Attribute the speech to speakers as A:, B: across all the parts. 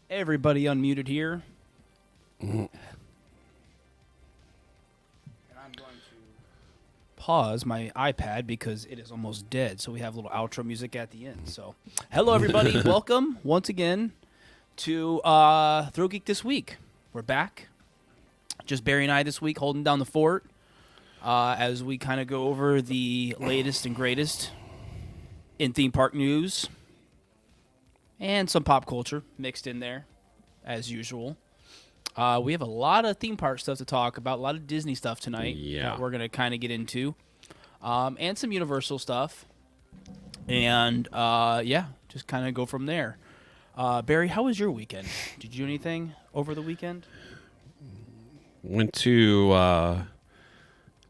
A: Everybody unmuted here. And I'm going to pause my iPad because it is almost dead, so we have a little outro music at the end. So, hello everybody, welcome once again to ThrillGeek This Week. We're back. Just Barry and I this week holding down the fort as we kind of go over the latest and greatest in theme park news. And some pop culture mixed in there, as usual. We have a lot of theme park stuff to talk about, a lot of Disney stuff tonight that we're going to kind of get into, and some Universal stuff. And, just kind of go from there. Barry, how was your weekend? Did you do anything over the weekend?
B: Went to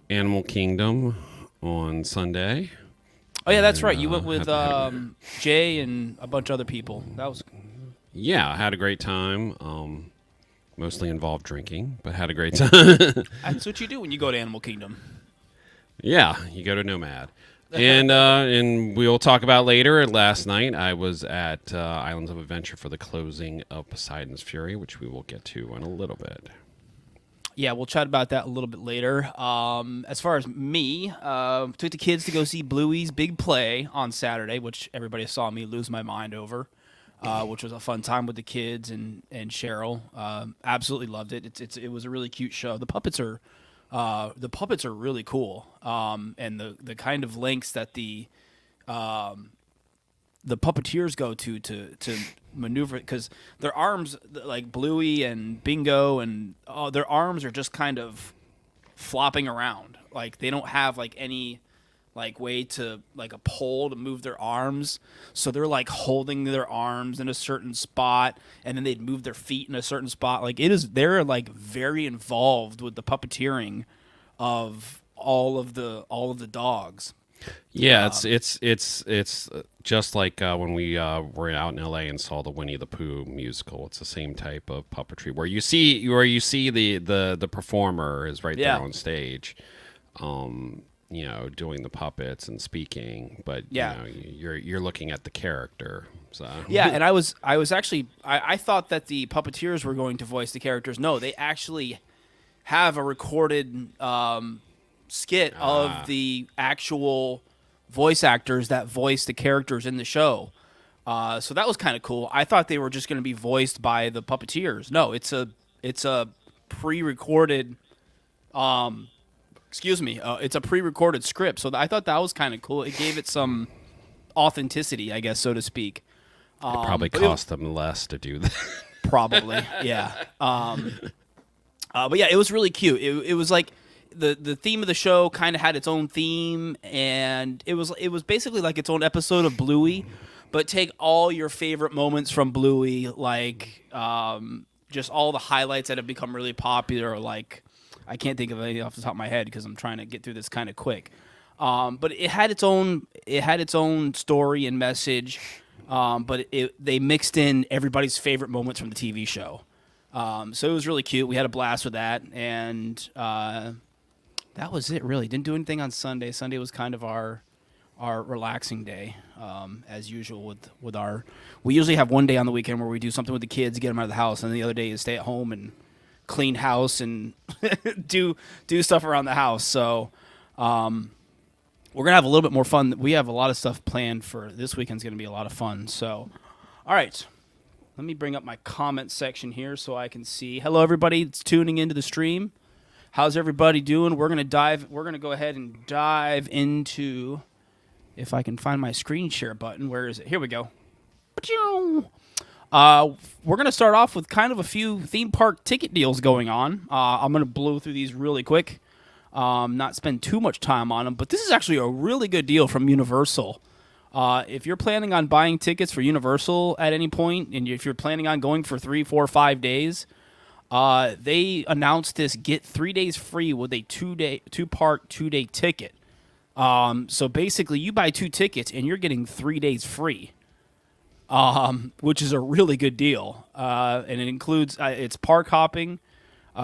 B: Animal Kingdom on Sunday.
A: Oh, yeah, that's right. You went with Jay and a bunch of other people. That was...
B: Yeah, I had a great time. Mostly involved drinking, but had a great time.
A: That's what you do when you go to Animal Kingdom.
B: Yeah, you go to Nomad. And we'll talk about later. Last night, I was at Islands of Adventure for the closing of Poseidon's Fury, which we will get to in a little bit.
A: Yeah, we'll chat about that a little bit later. As far as me, took the kids to go see Bluey's Big Play on Saturday, which everybody saw me lose my mind over, which was a fun time with the kids and Cheryl. Absolutely loved it. It was a really cute show. The puppets are really cool, and the kind of lengths that the puppeteers go to maneuver, because their arms, like Bluey and Bingo, and their arms are just kind of flopping around. Like they don't have like any like way to like a pole to move their arms, so they're like holding their arms in a certain spot, and then they'd move their feet in a certain spot. Like they're like very involved with the puppeteering of all of the dogs.
B: Yeah, it's just like when we were out in LA and saw the Winnie the Pooh musical. It's the same type of puppetry where you see the performer is right there on stage, doing the puppets and speaking, but you're looking at the character. So
A: yeah, and I was actually I thought that the puppeteers were going to voice the characters. No, they actually have a recorded skit of the actual voice actors that voice the characters in the show. So that was kind of cool. I thought they were just going to be voiced by the puppeteers. No, it's a pre-recorded it's a pre-recorded script. So I thought that was kind of cool. It gave it some authenticity, I guess, so to speak.
B: It probably cost them less to do that.
A: Probably, yeah. But yeah, it was really cute. It was like the theme of the show kind of had its own theme, and it was basically like its own episode of Bluey, but take all your favorite moments from Bluey, like just all the highlights that have become really popular. Like I can't think of any off the top of my head because I'm trying to get through this kind of quick. But it had its own story and message. But they mixed in everybody's favorite moments from the TV show. So it was really cute. We had a blast with that, and that was it, really. Didn't do anything on Sunday. Sunday was kind of our relaxing day, as usual with our... We usually have one day on the weekend where we do something with the kids, get them out of the house, and the other day is stay at home and clean house and do stuff around the house. So we're going to have a little bit more fun. We have a lot of stuff planned for this weekend's going to be a lot of fun. So, all right. Let me bring up my comment section here so I can see. Hello, everybody that's tuning into the stream. How's everybody doing? We're going to go ahead and dive into, if I can find my screen share button. Where is it? Here we go. We're going to start off with kind of a few theme park ticket deals going on. I'm going to blow through these really quick. not spend too much time on them. But this is actually a really good deal from Universal. If you're planning on buying tickets for Universal at any point, and if you're planning on going for 3, 4, 5 days, they announced this: get 3 days free with a 2-part 2-day ticket. So basically, you buy 2 tickets and you're getting 3 days free, which is a really good deal. And it includes it's park hopping.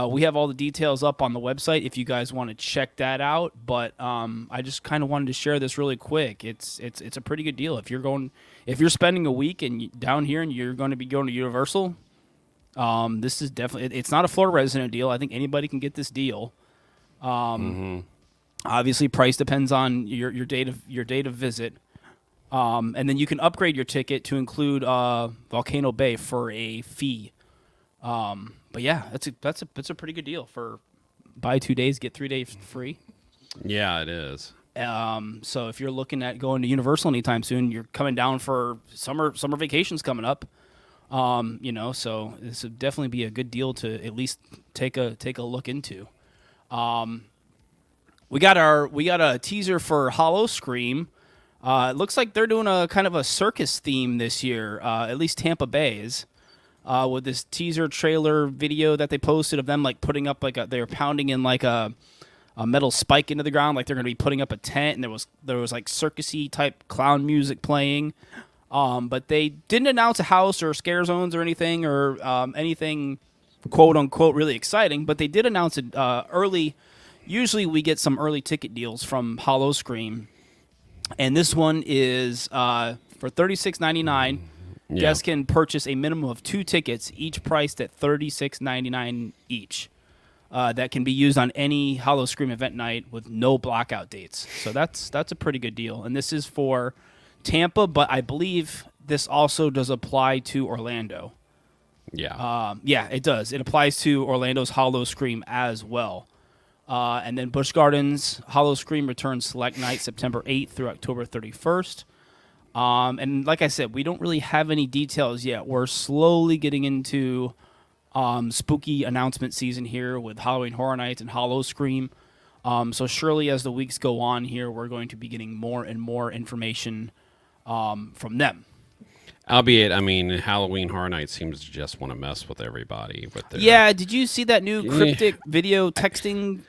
A: We have all the details up on the website if you guys want to check that out. But I just kind of wanted to share this really quick. It's a pretty good deal if you're spending a week down here and you're going to be going to Universal. This is definitely, it's not a Florida resident deal. I think anybody can get this deal. Obviously, price depends on your date of visit. And then you can upgrade your ticket to include Volcano Bay for a fee. But yeah, that's a pretty good deal for buy 2 days, get 3 days free.
B: Yeah, it is.
A: So if you're looking at going to Universal anytime soon, you're coming down for summer vacations coming up. So this would definitely be a good deal to at least take a look into. We got a teaser for Hollow Scream. It looks like they're doing a kind of a circus theme this year, at least Tampa Bay's. With this teaser trailer video that they posted of them like putting up they're pounding in like a metal spike into the ground, like they're going to be putting up a tent, and there was like circusy type clown music playing. But they didn't announce a house or scare zones or anything anything quote unquote really exciting, but they did announce it early. Usually we get some early ticket deals from Hollow Scream, and this one is for $36.99.
B: Yeah.
A: Guests can purchase a minimum of 2 tickets, each priced at $36.99 each. That can be used on any Hollow Scream event night with no blackout dates. So that's a pretty good deal. And this is for Tampa, but I believe this also does apply to Orlando.
B: Yeah.
A: Yeah, it does. It applies to Orlando's Hollow Scream as well. And then Busch Gardens Hollow Scream returns select night September 8th through October 31st. And like I said, we don't really have any details yet. We're slowly getting into spooky announcement season here with Halloween Horror Nights and Hollow Scream. So surely as the weeks go on here, we're going to be getting more and more information from them.
B: Albeit, I mean, Halloween Horror Nights seems to just want to mess with everybody.
A: Yeah, did you see that new cryptic video texting?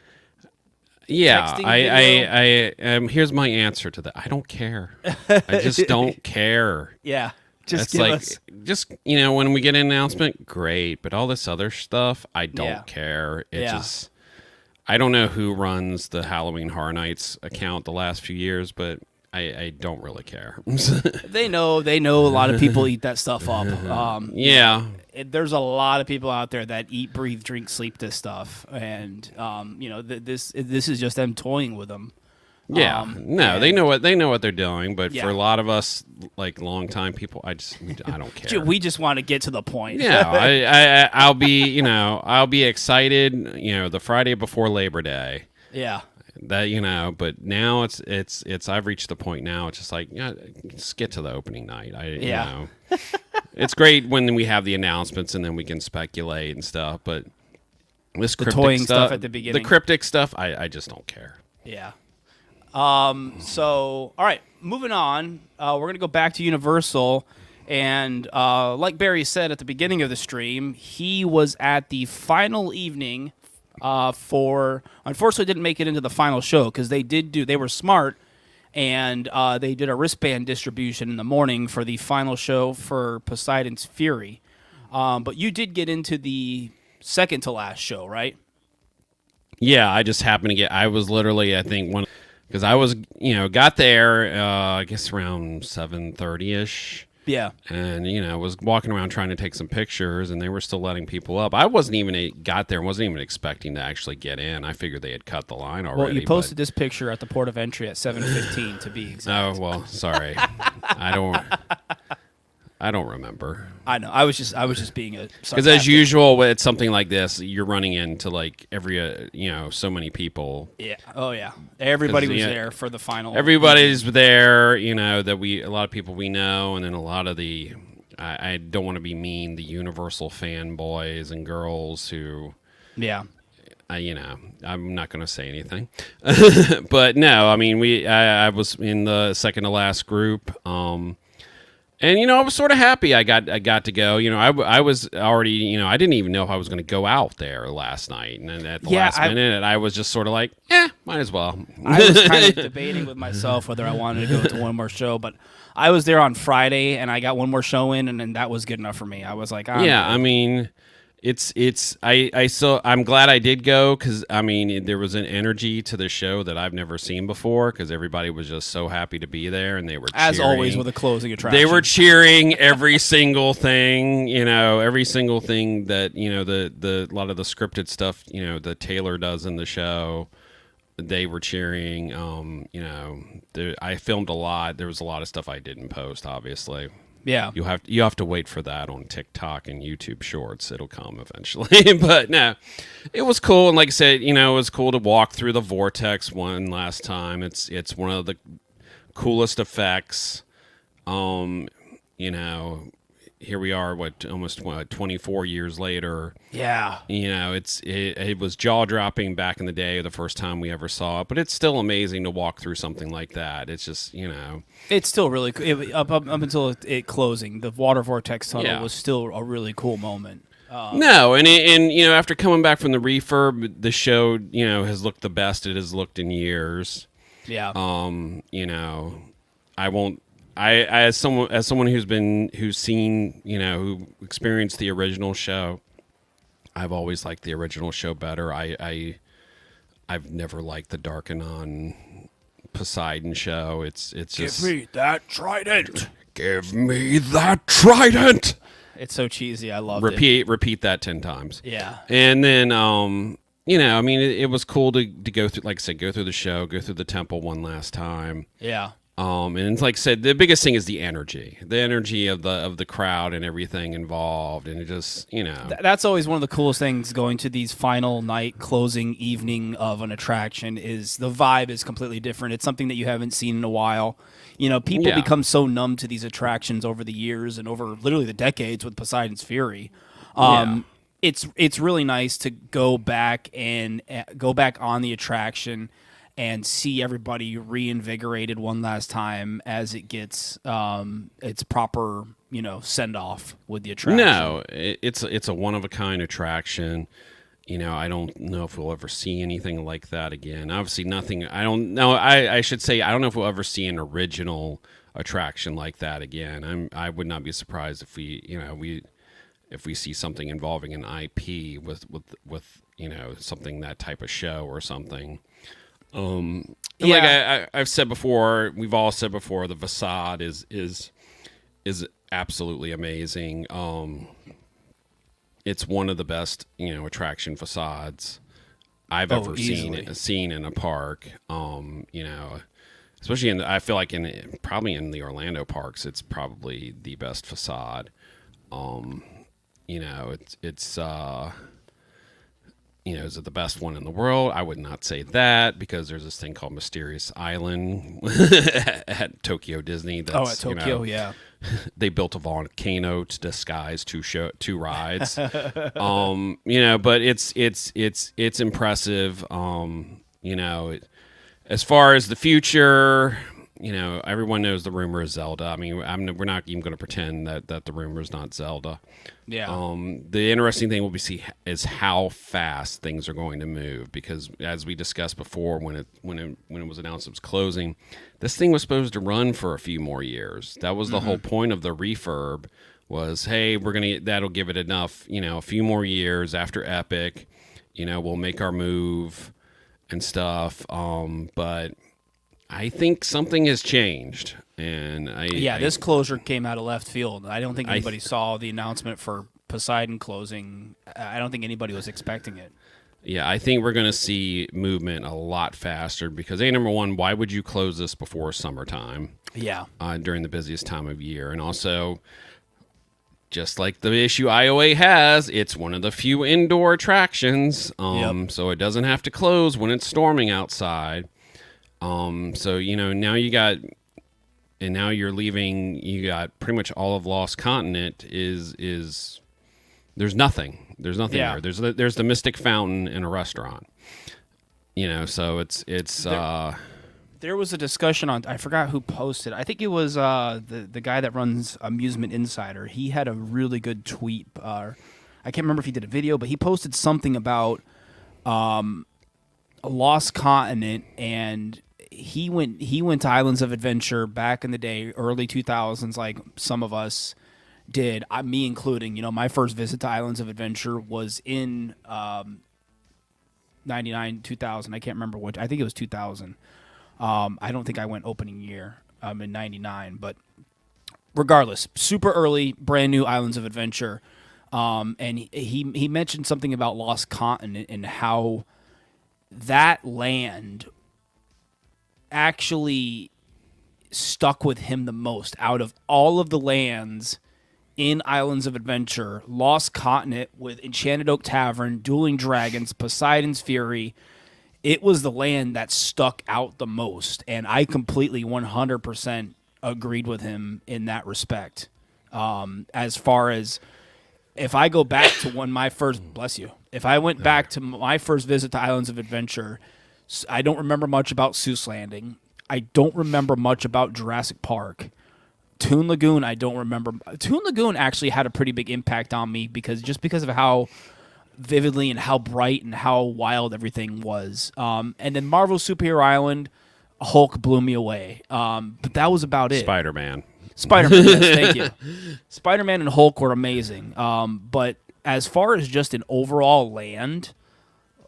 B: Yeah,
A: video?
B: Here's my answer to that. I don't care. I just don't care.
A: Yeah, just
B: give us. Just when we get an announcement, great. But all this other stuff, I don't care. I don't know who runs the Halloween Horror Nights account the last few years, but I don't really care.
A: They know a lot of people eat that stuff up.
B: Yeah.
A: There's a lot of people out there that eat, breathe, drink, sleep this stuff, and this is just them toying with them.
B: Yeah, they know what they're doing, but for a lot of us, like longtime people, I don't care.
A: We just want to get to the point.
B: Yeah, I'll be excited, the Friday before Labor Day.
A: Yeah.
B: That but now it's I've reached the point now. It's just like just get to the opening night. It's great when we have the announcements and then we can speculate and stuff. But this
A: the toying stuff at the beginning,
B: the cryptic stuff, I just don't care.
A: Yeah. So all right, moving on. We're gonna go back to Universal, and like Barry said at the beginning of the stream, he was at the final evening. Unfortunately didn't make it into the final show because they were smart and they did a wristband distribution in the morning for the final show for Poseidon's Fury. But you did get into the second to last show, right?
B: Yeah, I just happened to I was literally, I think, because I was, got there, I guess around 7:30-ish.
A: Yeah.
B: And, was walking around trying to take some pictures, and they were still letting people up. I wasn't even expecting to actually get in. I figured they had cut the line already.
A: Well, you posted this picture at the port of entry at 7:15 to be exact.
B: Oh, well, sorry. I don't remember.
A: I know. I was just being a
B: because as usual with something like this, you're running into like every so many people.
A: Yeah. Oh yeah. Everybody was there for the final.
B: Everybody's there. That a lot of people we know, and then a lot of the. I don't want to be mean. The Universal fanboys and girls who.
A: Yeah.
B: I'm not going to say anything, but no, I mean, I was in the second to last group. And I was sort of happy I got to go. I was already, I didn't even know if I was going to go out there last night, and then at the last minute, I was just sort of like, might as well.
A: I was kind of debating with myself whether I wanted to go to one more show, but I was there on Friday, and I got one more show in, and then that was good enough for me. I was like,
B: I mean, I'm glad I did go, because I mean, there was an energy to the show that I've never seen before, because everybody was just so happy to be there, and they were cheering.
A: As always with a closing attraction.
B: They were cheering every single thing, every single thing that the a lot of the scripted stuff that Taylor does in the show. They were cheering. I filmed a lot. There was a lot of stuff I didn't post, obviously.
A: Yeah,
B: you have to wait for that on TikTok and YouTube Shorts. It'll come eventually. But no, it was cool. And like I said, it was cool to walk through the vortex one last time. It's one of the coolest effects. Here we are, almost 24 years later.
A: Yeah.
B: It was jaw-dropping back in the day, the first time we ever saw it, but it's still amazing to walk through something like that. It's just,
A: It's still really cool. Up until it closing, the water vortex tunnel was still a really cool moment.
B: No, and after coming back from the refurb, the show, has looked the best it has looked in years.
A: Yeah.
B: I won't. As someone who's seen, who experienced the original show, I've always liked the original show better. I've never liked the Darkanon Poseidon show. It's just
A: give me that trident.
B: Give me that trident.
A: It's so cheesy. I love
B: it. Repeat that 10 times.
A: Yeah.
B: And then I mean, it was cool to go through, like I said, go through the show, go through the temple one last time.
A: Yeah.
B: And like I said, the biggest thing is the energy of the crowd and everything involved, and it just
A: that's always one of the coolest things going to these final night closing evening of an attraction is the vibe is completely different. It's something that you haven't seen in a while. People become so numb to these attractions over the years and over literally the decades with Poseidon's Fury. It's really nice to go back on the attraction and see everybody reinvigorated one last time as it gets its proper, send off with the attraction.
B: No, it's a one of a kind attraction. I don't know if we'll ever see anything like that again. Obviously, nothing. I don't know. I should say I don't know if we'll ever see an original attraction like that again. I would not be surprised if we see something involving an IP with something, that type of show or something. Like I've said before, we've all said before, the facade is absolutely amazing. It's one of the best, attraction facades I've ever seen in a park. Especially I feel like probably in the Orlando parks, it's probably the best facade. Is it the best one in the world? I would not say that, because there's this thing called Mysterious Island at Tokyo Disney. That's,
A: at Tokyo, yeah.
B: They built a volcano to disguise two rides. But it's impressive. As far as the future, everyone knows the rumor is Zelda. I mean, we're not even going to pretend that the rumor is not Zelda.
A: Yeah.
B: The interesting thing will be see is how fast things are going to move, because as we discussed before, when it was announced it was closing, this thing was supposed to run for a few more years. That was the whole point of the refurb. Was, hey, that'll give it enough, a few more years after Epic, we'll make our move and stuff. But I think something has changed, and
A: this closure came out of left field. I don't think anybody saw the announcement for Poseidon closing. I don't think anybody was expecting it.
B: Yeah, I think we're going to see movement a lot faster because, number one, why would you close this before summertime?
A: Yeah,
B: during the busiest time of year, and also, just like the issue IOA has, it's one of the few indoor attractions, so it doesn't have to close when it's storming outside. So, now now you're leaving, you got pretty much all of Lost Continent is there's nothing. There's nothing
A: Yeah.
B: there. There's the Mystic Fountain and a restaurant. So it's
A: There was a discussion on, I forgot who posted. I think it was the guy that runs Amusement Insider. He had a really good tweet. I can't remember if he did a video, but he posted something about a lost continent, and he went to Islands of Adventure back in the day, early 2000s, like some of us did, me including. My first visit to Islands of Adventure was in 99, 2000. I can't remember which. I think it was 2000. I don't think I went opening year in 99, but regardless, super early, brand new Islands of Adventure. And he mentioned something about Lost Continent and how that land actually stuck with him the most out of all of the lands in Islands of Adventure. Lost Continent with Enchanted Oak Tavern, Dueling Dragons, Poseidon's Fury. It was the land that stuck out the most, and I completely 100% agreed with him in that respect. As far as if I go back to when my first, bless you, if I went back to my first visit to Islands of Adventure, I don't remember much about Seuss Landing. I don't remember much about Jurassic Park. Toon Lagoon, I don't remember. Toon Lagoon actually had a pretty big impact on me because of how vividly and how bright and how wild everything was. And then Marvel Superhero Island, Hulk blew me away. But that was about it.
B: Spider-Man,
A: yes, thank you. Spider-Man and Hulk were amazing. But as far as just an overall land,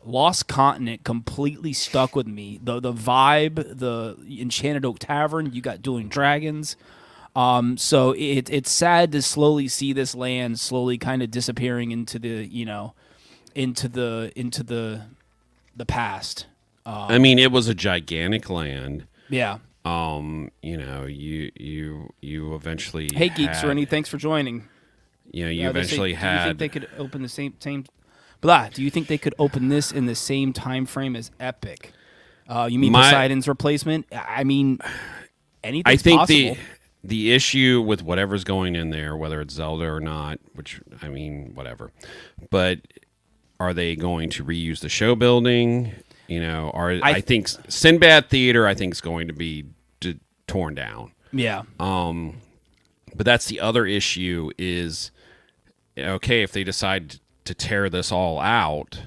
A: Lost Continent completely stuck with me. The vibe, the Enchanted Oak Tavern, you got Dueling Dragons. So it's sad to slowly see this land slowly kind of disappearing into the past.
B: I mean, it was a gigantic land.
A: Yeah.
B: You eventually.
A: Hey, Geeks, Rennie, thanks for joining.
B: You eventually had.
A: Do you think they could open the same? Blah. Do you think they could open this in the same time frame as Epic? You mean Poseidon's replacement? I mean, anything's
B: I think
A: possible.
B: the issue with whatever's going in there, whether it's Zelda or not, which I mean, whatever, but are they going to reuse the show building? I think Sinbad Theater, I think, is going to be torn down.
A: Yeah.
B: But that's the other issue is, okay, if they decide to tear this all out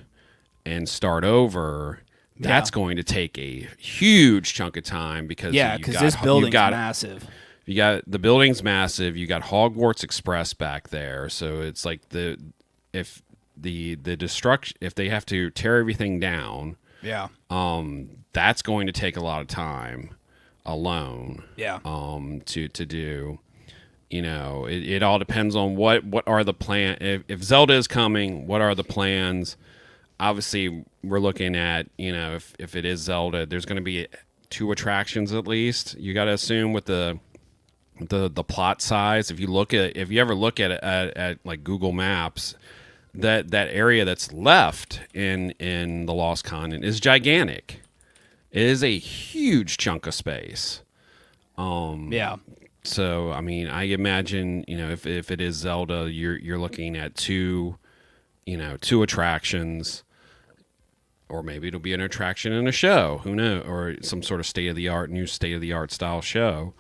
B: and start over, that's going to take a huge chunk of time because
A: this building's massive.
B: You got the building's massive. You got Hogwarts Express back there, so it's like if the destruction, if they have to tear everything down, that's going to take a lot of time alone.
A: Yeah.
B: To do. It all depends on what are the plan. If Zelda is coming, what are the plans? Obviously, we're looking at if it is Zelda, there's going to be 2 attractions at least. You got to assume with the plot size. If you ever look at like Google Maps, that area that's left in the Lost Continent is gigantic. It is a huge chunk of space. So I mean, I imagine if it is Zelda, you're looking at 2 attractions, or maybe it'll be an attraction and a show. Who knows? Or some sort of new state of the art style show.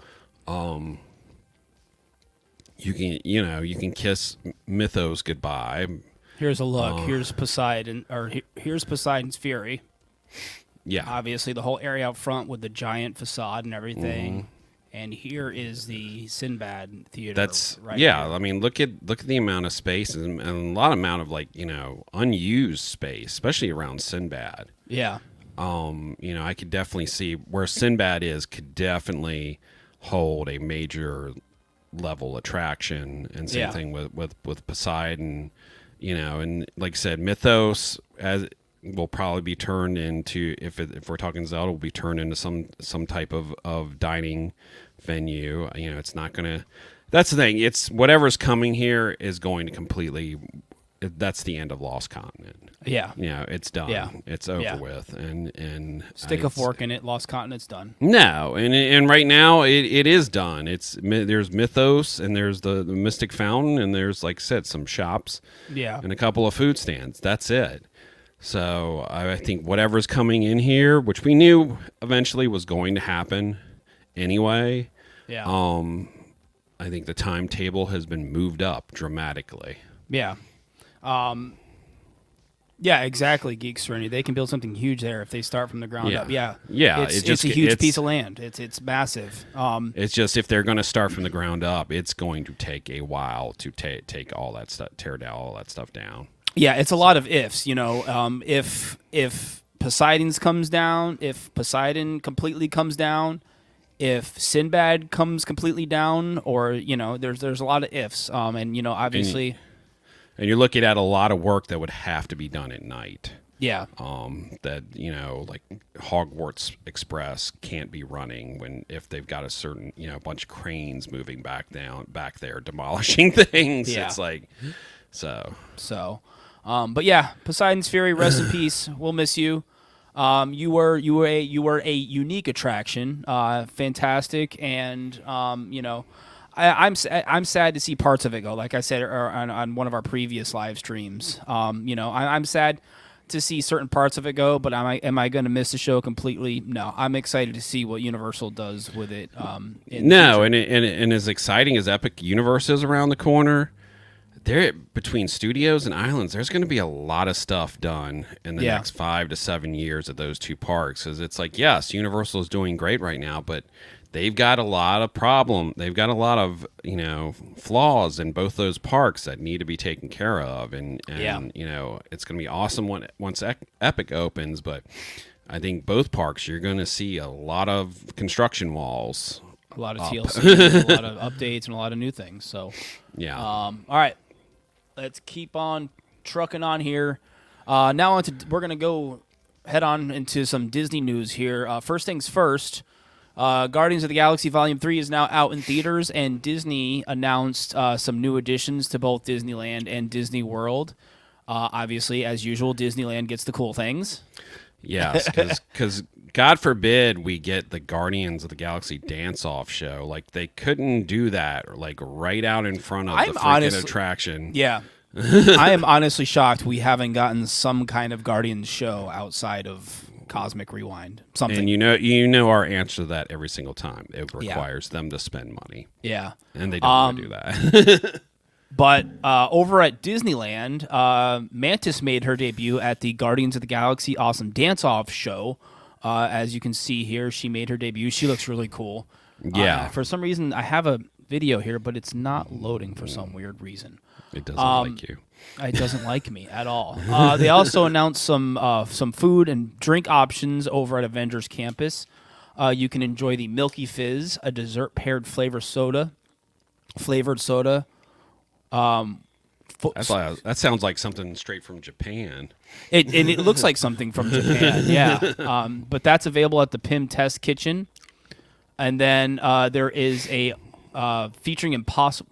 B: You can kiss Mythos goodbye.
A: Here's a look. Here's Poseidon, or here's Poseidon's Fury.
B: Yeah.
A: Obviously, the whole area out front with the giant facade and everything.
B: Mm-hmm.
A: And here is the Sinbad Theater.
B: That's
A: right
B: yeah.
A: here.
B: I mean, look at the amount of space and a lot amount of unused space, especially around Sinbad.
A: Yeah.
B: I could definitely see where Sinbad could definitely hold a major level attraction, and same thing with Poseidon. And like I said, Mythos will probably be turned into, if we're talking Zelda, will be turned into some type of dining venue. It's not gonna. That's the thing. It's whatever's coming here is going to completely. That's the end of Lost Continent.
A: Yeah.
B: You know, it's done.
A: Yeah.
B: It's over
A: Yeah.
B: with. And
A: Stick a fork in it. Lost Continent's done.
B: No, and right now it is done. There's Mythos and there's the Mystic Fountain and there's, like I said, some shops
A: Yeah.
B: and a couple of food stands. That's it. So I think whatever's coming in here, which we knew eventually was going to happen anyway,
A: Yeah.
B: I think the timetable has been moved up dramatically.
A: Yeah. Yeah, exactly, Geek Serenity. They can build something huge there if they start from the ground
B: Yeah.
A: up. Yeah.
B: Yeah,
A: It's a huge piece of land. It's massive.
B: It's just if they're going to start from the ground up, it's going to take a while to take all that stuff, tear down all that stuff down.
A: Yeah, it's a lot of ifs, you know. If Poseidon's comes down, if Poseidon completely comes down, if Sinbad comes completely down, or, you know, there's a lot of ifs. And, you know, obviously...
B: And you're looking at a lot of work that would have to be done at night.
A: Yeah.
B: That, you know, like Hogwarts Express can't be running if they've got a certain, you know, bunch of cranes moving back there, demolishing things.
A: Yeah.
B: It's like, so.
A: But yeah, Poseidon's Fury, rest in peace. We'll miss you. You were a unique attraction, fantastic, and you know, I'm sad to see parts of it go. Like I said on one of our previous live streams, you know, I'm sad to see certain parts of it go. But am I going to miss the show completely? No, I'm excited to see what Universal does with it.
B: No, and as exciting as Epic Universe is around the corner, there between studios and islands, there's going to be a lot of stuff done in the next 5 to 7 years at those two parks. Because it's like, yes, Universal is doing great right now, but they've got a lot of They've got a lot of, you know, flaws in both those parks that need to be taken care of. And you know, it's going to be awesome once Epic opens, but I think both parks, you're going to see a lot of construction walls.
A: A lot of TLC, a lot of updates, and a lot of new things. So,
B: yeah.
A: All right. Let's keep on trucking on here. Now we're going to go head on into some Disney news here. First things first, Guardians of the Galaxy Volume 3 is now out in theaters, and Disney announced some new additions to both Disneyland and Disney World. Obviously, as usual, Disneyland gets the cool things.
B: Yes, because God forbid we get the Guardians of the Galaxy dance-off show. Like, they couldn't do that, or like right out in front of the freaking attraction.
A: Yeah. I am honestly shocked we haven't gotten some kind of Guardians show outside of Cosmic Rewind. Something.
B: And you know our answer to that every single time. It requires them to spend money.
A: Yeah.
B: And they don't want to do that.
A: But over at Disneyland, Mantis made her debut at the Guardians of the Galaxy Awesome Dance-Off show. As you can see here, she made her debut. She looks really cool.
B: Yeah.
A: For some reason, I have a video here, but it's not loading for some weird reason.
B: It doesn't like you.
A: It doesn't like me at all. They also announced some food and drink options over at Avengers Campus. You can enjoy the Milky Fizz, a dessert-paired flavored soda.
B: That sounds like something straight from Japan.
A: It looks like something from Japan, yeah. But that's available at the PIM Test Kitchen. And then there is a featuring Impossible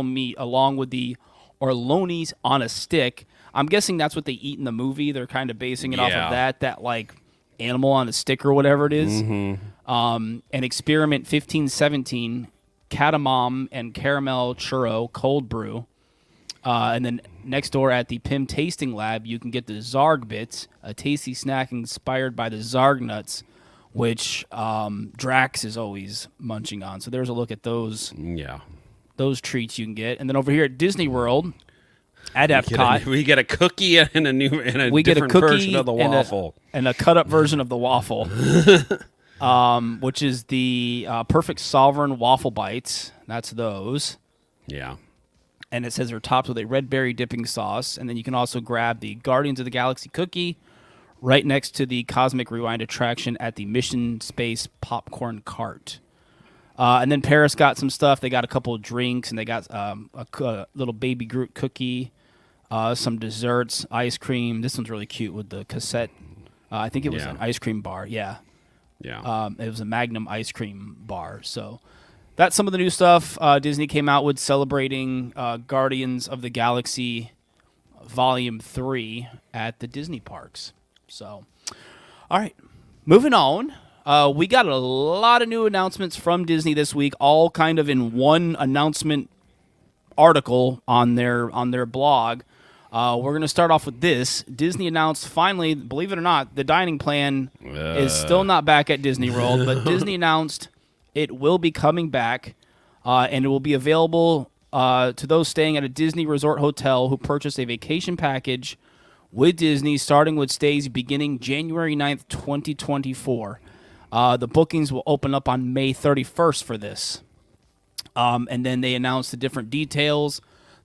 A: meat along with the Orlonis on a stick. I'm guessing that's what they eat in the movie. They're kind of basing it off of that like animal on a stick or whatever it is. Mm-hmm. And Experiment 1517 Catamom and Caramel Churro Cold Brew. And then next door at the PIM Tasting Lab, you can get the Zarg Bits, a tasty snack inspired by the Zarg nuts, which Drax is always munching on. So there's a look at those.
B: Yeah.
A: Those treats you can get. And then over here at Disney World, at Epcot,
B: we get a cookie and a different version of the waffle.
A: And a cut-up version of the waffle. Which is the Perfect Sovereign Waffle Bites. That's those.
B: Yeah.
A: And it says they're topped with a red berry dipping sauce. And then you can also grab the Guardians of the Galaxy cookie right next to the Cosmic Rewind attraction at the Mission Space Popcorn Cart. And then Paris got some stuff. They got a couple of drinks, and they got a little Baby Groot cookie, some desserts, ice cream. This one's really cute with the cassette. I think it was an ice cream bar. Yeah.
B: Yeah.
A: It was a Magnum ice cream bar. So that's some of the new stuff Disney came out with celebrating Guardians of the Galaxy Volume 3 at the Disney parks. So, all right, moving on. We got a lot of new announcements from Disney this week, all kind of in one announcement article on their blog. We're going to start off with this. Disney announced finally, believe it or not, the dining plan is still not back at Disney World, but Disney announced it will be coming back, and it will be available to those staying at a Disney Resort hotel who purchase a vacation package with Disney, starting with stays beginning January 9th, 2024. The bookings will open up on May 31st for this. And then they announced the different details.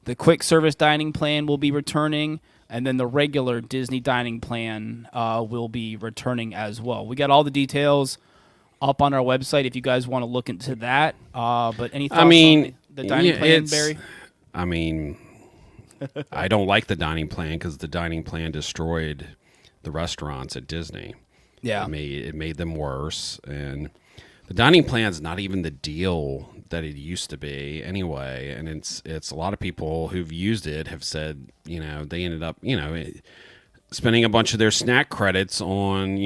A: The quick service dining plan will be returning, and then the regular Disney dining plan will be returning as well. We got all the details up on our website if you guys want to look into that. But any thoughts on the dining plan, Barry?
B: I mean, I don't like the dining plan because the dining plan destroyed the restaurants at Disney.
A: Yeah.
B: It made them worse, and the dining plan's not even the deal that it used to be anyway. And it's a lot of people who've used it have said, they ended up, spending a bunch of their snack credits on,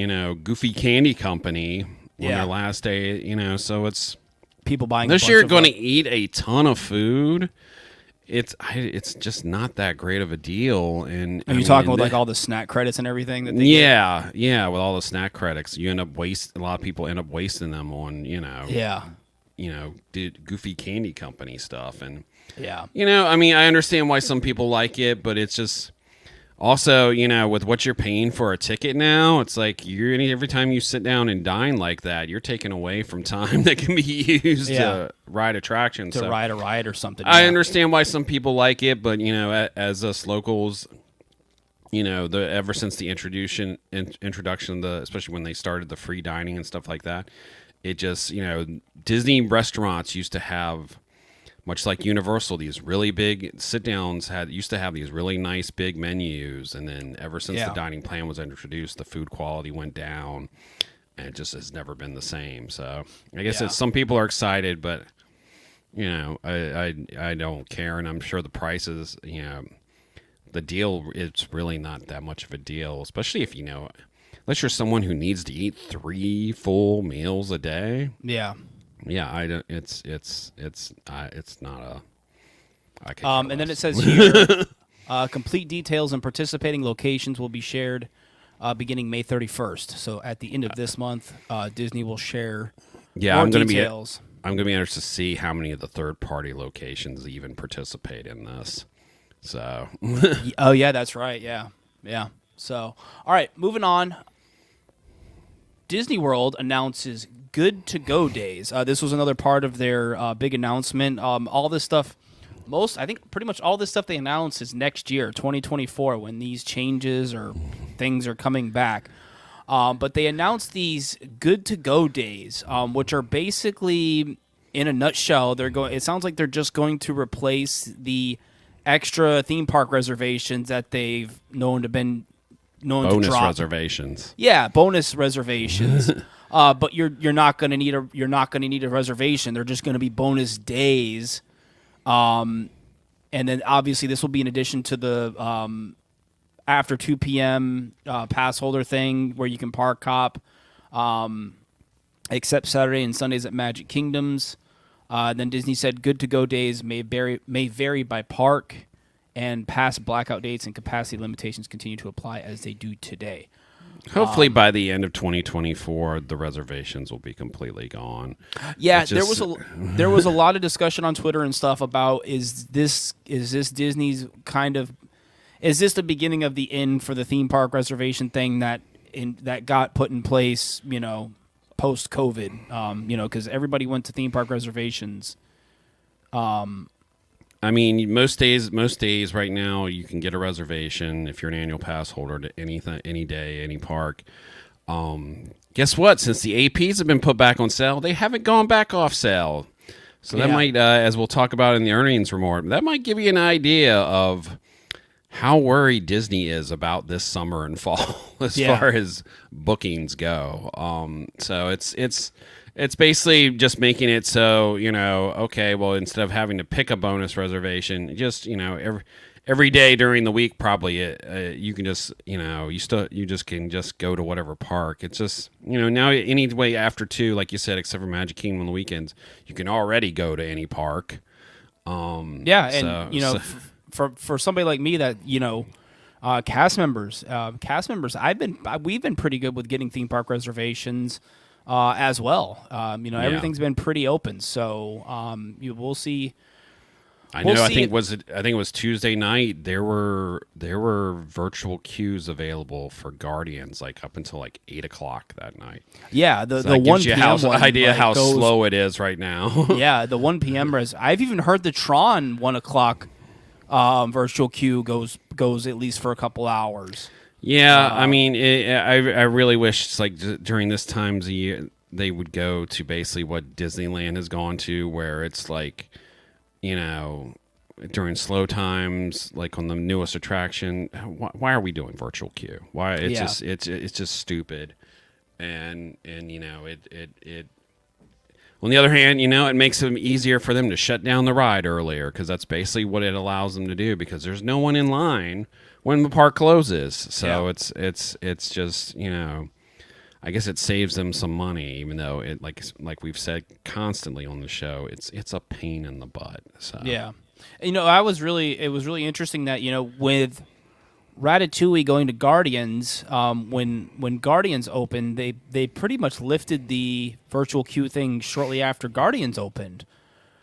B: Goofy Candy Company on their last day, so it's
A: people buying.
B: Unless you're going to eat a ton of food, it's just not that great of a deal. And
A: are you talking with like all the snack credits and everything that they
B: get? With all the snack credits, you end up a lot of people end up wasting them on Goofy Candy Company stuff. And I understand why some people like it, but it's just also, with what you're paying for a ticket now, it's like every time you sit down and dine like that, you're taking away from time that can be used to ride attractions.
A: To ride a ride or something.
B: I understand why some people like it, but, as us locals, ever since the introduction, especially when they started the free dining and stuff like that, it just, Disney restaurants used to have, much like Universal, these really big sit-downs used to have these really nice big menus, and then ever since the dining plan was introduced, the food quality went down, and it just has never been the same. So I guess some people are excited, but I don't care, and I'm sure the prices, the deal, it's really not that much of a deal, especially if unless you're someone who needs to eat 3 full meals a day. Yeah, I don't. It's not a. I can't.
A: And then it says here, complete details and participating locations will be shared beginning May 31st. So at the end of this month, Disney will share more details.
B: I'm gonna be interested to see how many of the third-party locations even participate in this. So.
A: Oh yeah, that's right. Yeah. So all right, moving on. Disney World announces Good to Go days. This was another part of their big announcement. All this stuff, I think pretty much all this stuff they announced is next year, 2024, when these changes or things are coming back. But they announced these Good to Go days, which are basically, in a nutshell, it sounds like they're just going to replace the extra theme park reservations that they've known to drop.
B: Reservations.
A: Yeah, bonus reservations. But you're not going to need a reservation. They're just going to be bonus days. And then obviously this will be in addition to the after 2 p.m. Pass holder thing where you can park hop, except Saturday and Sundays at Magic Kingdoms. Then Disney said Good to Go days may vary by park, and past blackout dates and capacity limitations continue to apply as they do today.
B: Hopefully by the end of 2024, the reservations will be completely gone.
A: Yeah, there was a lot of discussion on Twitter and stuff about is this Disney's is this the beginning of the end for the theme park reservation thing that got put in place, post COVID, because everybody went to theme park reservations.
B: I mean, most days right now you can get a reservation if you're an annual pass holder to anything, any day, any park. Guess what? Since the APs have been put back on sale, they haven't gone back off sale. So that might, as we'll talk about in the earnings report, that might give you an idea of how worried Disney is about this summer and fall as far as bookings go. So it's It's basically just making it so, okay, well, instead of having to pick a bonus reservation, just, every day during the week, probably you can just, you just can just go to whatever park. It's just, now anyway after 2, like you said, except for Magic Kingdom on the weekends, you can already go to any park.
A: Yeah, and for somebody like me that cast members, we've been pretty good with getting theme park reservations as well. Everything's been pretty open, so we'll see.
B: I know. I think it was Tuesday night. There were virtual queues available for Guardians, like up until like 8:00 that night.
A: Yeah, the
B: that
A: 1
B: gives you
A: p.m. one,
B: idea how
A: goes,
B: slow it is right now.
A: Yeah, the 1 p.m. I've even heard the Tron 1:00 virtual queue goes at least for a couple hours.
B: Yeah, I mean, I really wish it's like during this times of year they would go to basically what Disneyland has gone to, where it's like, during slow times, like on the newest attraction, why are we doing virtual queue? Why it's just stupid, and it. On the other hand, it makes it easier for them to shut down the ride earlier, because that's basically what it allows them to do, because there's no one in line when the park closes. So it's just, I guess it saves them some money, even though it like we've said constantly on the show, it's a pain in the butt. So
A: yeah, it was really interesting that with Ratatouille going to Guardians, when Guardians opened, they pretty much lifted the virtual queue thing shortly after Guardians opened.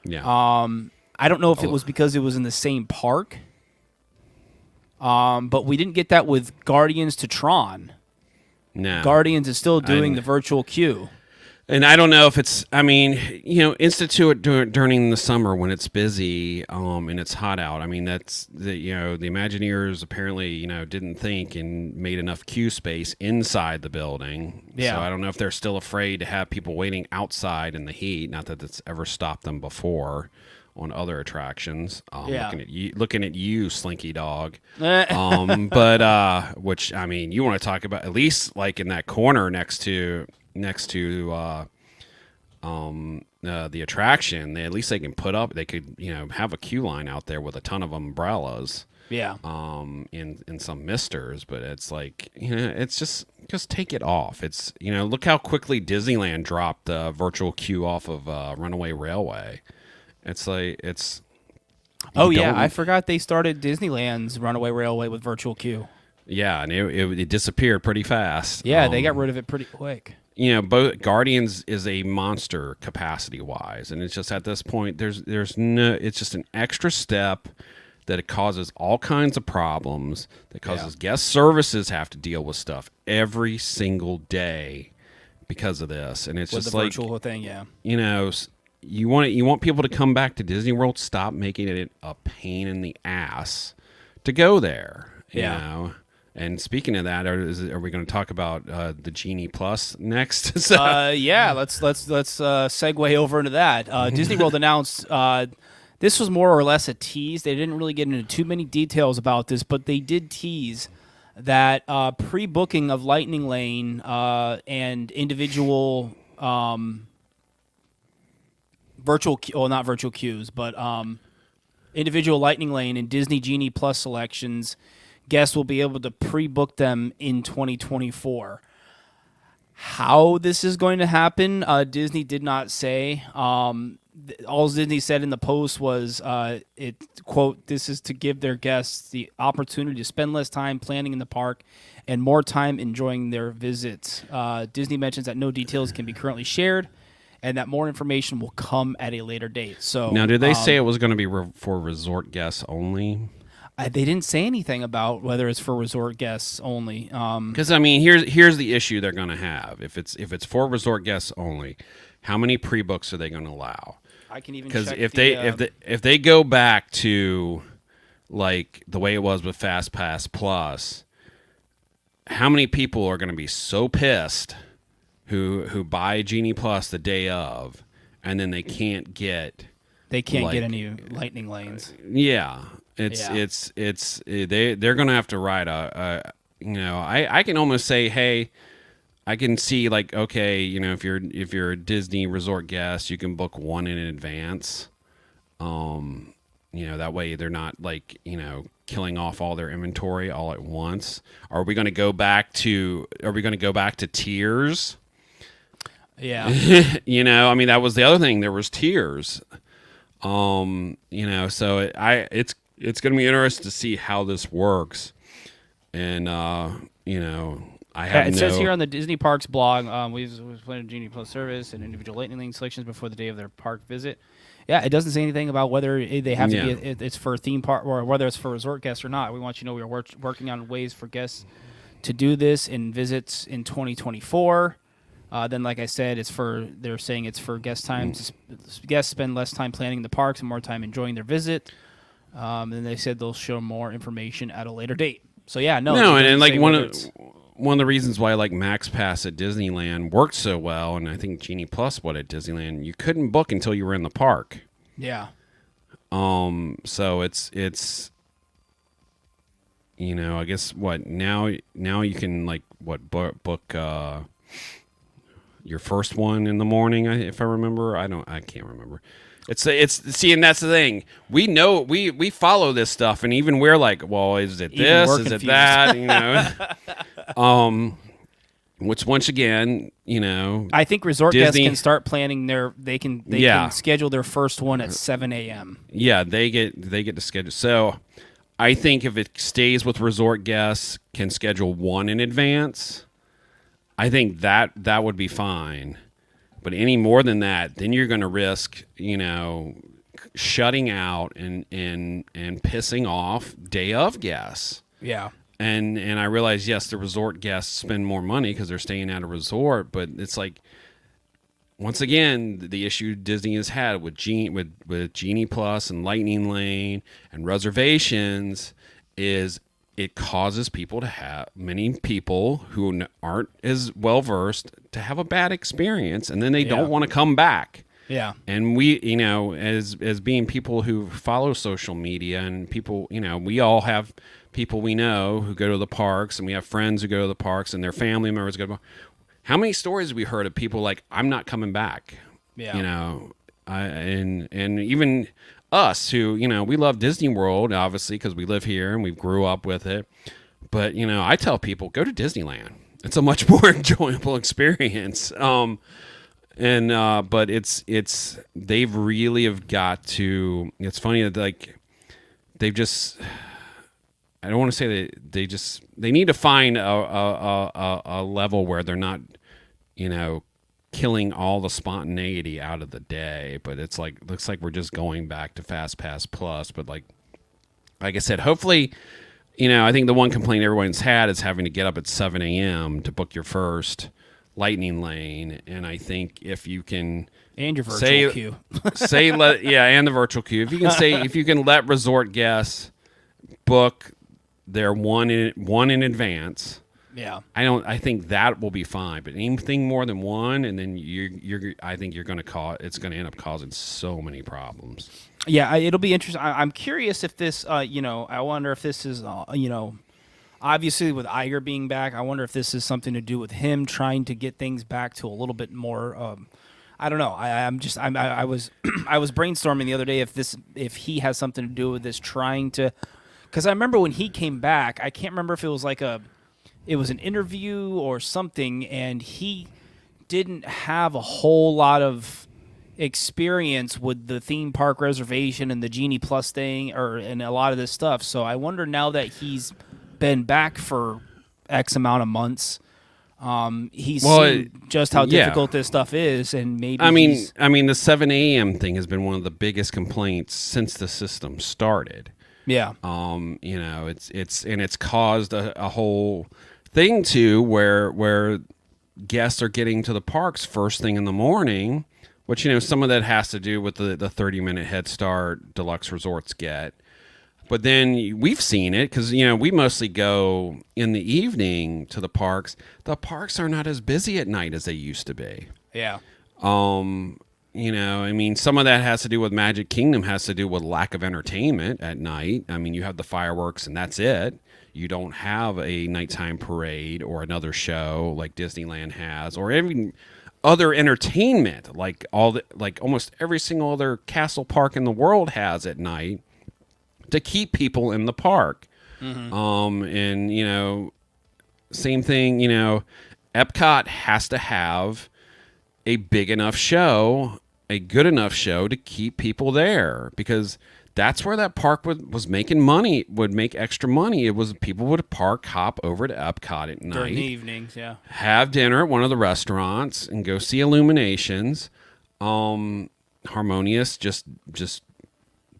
B: Yeah.
A: I don't know if it was because it was in the same park. But we didn't get that with Guardians to Tron.
B: No.
A: Guardians is still doing the virtual queue.
B: And I don't know if it's, institute it during the summer when it's busy and it's hot out. I mean, that's, the Imagineers apparently, didn't think and made enough queue space inside the building.
A: Yeah.
B: So I don't know if they're still afraid to have people waiting outside in the heat. Not that it's ever stopped them before on other attractions. Looking at you, Slinky Dog. But which, I mean, you want to talk about at least like in that corner next to the attraction, they can put up, they could have a queue line out there with a ton of umbrellas.
A: Yeah.
B: In some misters, but it's like, it's just take it off. It's, look how quickly Disneyland dropped the virtual queue off of Runaway Railway. It's like, it's.
A: Oh yeah, I forgot they started Disneyland's Runaway Railway with virtual queue.
B: Yeah, and it disappeared pretty fast.
A: Yeah, they got rid of it pretty quick.
B: Both Guardians is a monster capacity wise, and it's just at this point there's no, it's just an extra step that it causes all kinds of problems, that causes guest services have to deal with stuff every single day because of this, and it's
A: with
B: just
A: the
B: like
A: virtual thing,
B: you want people to come back to Disney World, stop making it a pain in the ass to go there. You know? And speaking of that, are we going to talk about the Genie Plus next?
A: Let's segue over into that. Disney World announced this was more or less a tease. They didn't really get into too many details about this, but they did tease that pre-booking of Lightning Lane and individual not virtual queues, but individual Lightning Lane and Disney Genie Plus selections, guests will be able to pre-book them in 2024. How this is going to happen, Disney did not say. All Disney said in the post was, quote, this is to give their guests the opportunity to spend less time planning in the park and more time enjoying their visits. Disney mentions that no details can be currently shared and that more information will come at a later date. So
B: now, did they say it was going to be for resort guests only?
A: They didn't say anything about whether it's for resort guests only.
B: Because I mean, here's the issue they're going to have. If it's for resort guests only, how many pre-books are they going to allow?
A: I can even
B: because
A: check
B: if they go back to like the way it was with Fast Pass Plus, how many people are going to be so pissed who buy Genie Plus the day of, and then they can't get
A: any Lightning Lanes.
B: Yeah. They're going to have to ride I can almost say, hey, I can see like, okay, if you're a Disney resort guest, you can book one in advance. That way they're not like, killing off all their inventory all at once. Are we going to go back to tiers?
A: Yeah.
B: I mean, that was the other thing. There was tiers. So it's going to be interesting to see how this works. And
A: It says here on the Disney Parks blog, we've planned a Genie Plus service and individual Lightning Lane selections before the day of their park visit. Yeah, it doesn't say anything about whether they have to be. It's for a theme park or whether it's for resort guests or not. We want you to know we are working on ways for guests to do this in visits in 2024. Then, like I said, they're saying it's for guest time. Guests spend less time planning the parks and more time enjoying their visit. And they said they'll show more information at a later date. So yeah,
B: and like one of the reasons why like Max Pass at Disneyland worked so well, and I think Genie Plus at Disneyland, you couldn't book until you were in the park.
A: Yeah.
B: So it's I guess now you can like book your first one in the morning, if I remember. I can't remember. It's see, and that's the thing. We know we follow this stuff, and even we're like, well, is it this? Is it that? Which once again,
A: I think resort guests can start planning they can schedule their first one at 7 a.m.
B: Yeah, they get to schedule. So I think if it stays with resort guests, can schedule one in advance. I think that would be fine. But any more than that, then you're going to risk, shutting out and pissing off day of guests.
A: Yeah.
B: And I realize, yes, the resort guests spend more money because they're staying at a resort, but it's like, once again, the issue Disney has had with Genie Plus and Lightning Lane and reservations is it causes many people who aren't as well versed to have a bad experience, and then they don't want to come back.
A: Yeah.
B: And we, as being people who follow social media and people, we all have people we know who go to the parks, and we have friends who go to the parks, and their family members go to the parks. How many stories have we heard of people like, I'm not coming back?
A: Yeah.
B: And even us who, we love Disney World, obviously, because we live here and we grew up with it. But, I tell people, go to Disneyland. It's a much more enjoyable experience. But they've really have got to, it's funny that like, they've just, I don't want to say that they need to find a level where they're not, killing all the spontaneity out of the day, but it's like, looks like we're just going back to Fast Pass Plus. But like I said, hopefully, I think the one complaint everyone's had is having to get up at 7 a.m. to book your first Lightning Lane. And I think if you can,
A: and your virtual queue,
B: and the virtual queue, if you can let resort guests book their one in advance.
A: Yeah,
B: I think that will be fine, but anything more than one, and then I think it's going to end up causing so many problems.
A: Yeah, it'll be interesting. I'm curious if this, I wonder if this is, obviously with Iger being back, I wonder if this is something to do with him trying to get things back to a little bit more. I don't know. I was I was brainstorming the other day if he has something to do with this, trying to, because I remember when he came back, I can't remember if it was it was an interview or something, and he didn't have a whole lot of experience with the theme park reservation and the Genie Plus thing and a lot of this stuff. So I wonder now that he's been back for X amount of months, he's seen just how difficult this stuff is, and maybe
B: I mean the 7 a.m. thing has been one of the biggest complaints since the system started.
A: Yeah.
B: It's caused a whole thing too where guests are getting to the parks first thing in the morning, which some of that has to do with the 30-minute head start deluxe resorts get. But then we've seen it because we mostly go in the evening to the parks. The parks are not as busy at night as they used to be.
A: Yeah.
B: You know, I mean, some of that has to do with Magic Kingdom, has to do with lack of entertainment at night. I mean, you have the fireworks and that's it. You don't have a nighttime parade or another show like Disneyland has, or even other entertainment like almost every single other castle park in the world has at night to keep people in the park. And you know, same thing. You know, Epcot has to have a big enough show, a good enough show to keep people there, because that's where that park was making money, would make extra money. It was people would hop over to Epcot at night.
A: During the evenings, yeah.
B: Have dinner at one of the restaurants and go see Illuminations. Harmonious just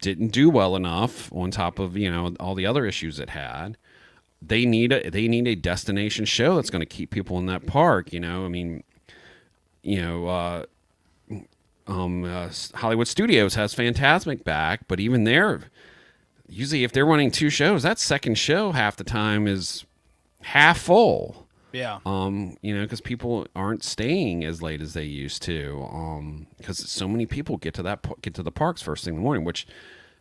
B: didn't do well enough on top of, you know, all the other issues it had. They need a destination show that's going to keep people in that park, you know? I mean, you know, Hollywood Studios has Fantasmic back, but even there, usually if they're running 2 shows, that second show half the time is half full.
A: Yeah.
B: You know, because people aren't staying as late as they used to. Because so many people get to the parks first thing in the morning, which,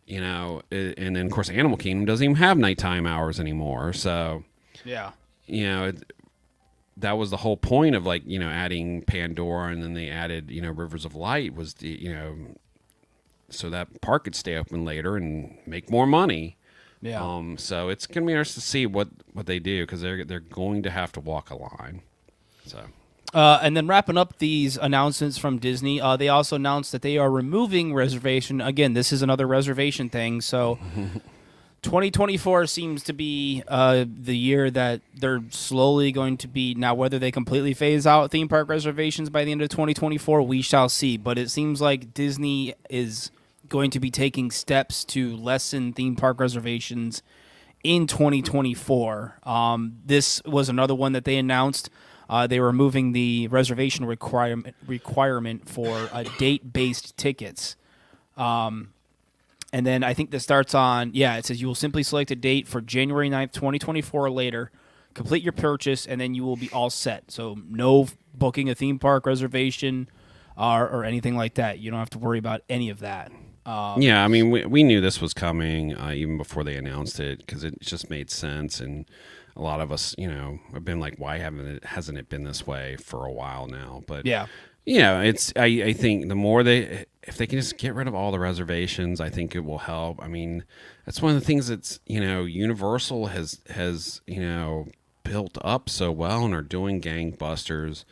B: you know, and then of course Animal Kingdom doesn't even have nighttime hours anymore. So,
A: yeah,
B: you know, that was the whole point of, like, you know, adding Pandora, and then they added, you know, Rivers of Light, was the, you know, so that park could stay open later and make more money.
A: Yeah.
B: So it's gonna be interesting to see what they do, because they're going to have to walk a line. So.
A: And then wrapping up these announcements from Disney, they also announced that they are removing reservation. Again, this is another reservation thing. So 2024 seems to be the year that they're slowly going to be. Now, whether they completely phase out theme park reservations by the end of 2024, we shall see. But it seems like Disney is going to be taking steps to lessen theme park reservations in 2024. This was another one that they announced. They were removing the reservation requirement for date-based tickets. And then I think this starts on, it says you will simply select a date for January 9th, 2024 or later, complete your purchase, and then you will be all set. So no booking a theme park reservation or anything like that. You don't have to worry about any of that.
B: Yeah, I mean, we knew this was coming even before they announced it, because it just made sense. And a lot of us, you know, have been like, why hasn't it been this way for a while now? But
A: yeah,
B: it's I think the more if they can just get rid of all the reservations, I think it will help. I mean, that's one of the things that's, you know, Universal has you know, built up so well and are doing gangbusters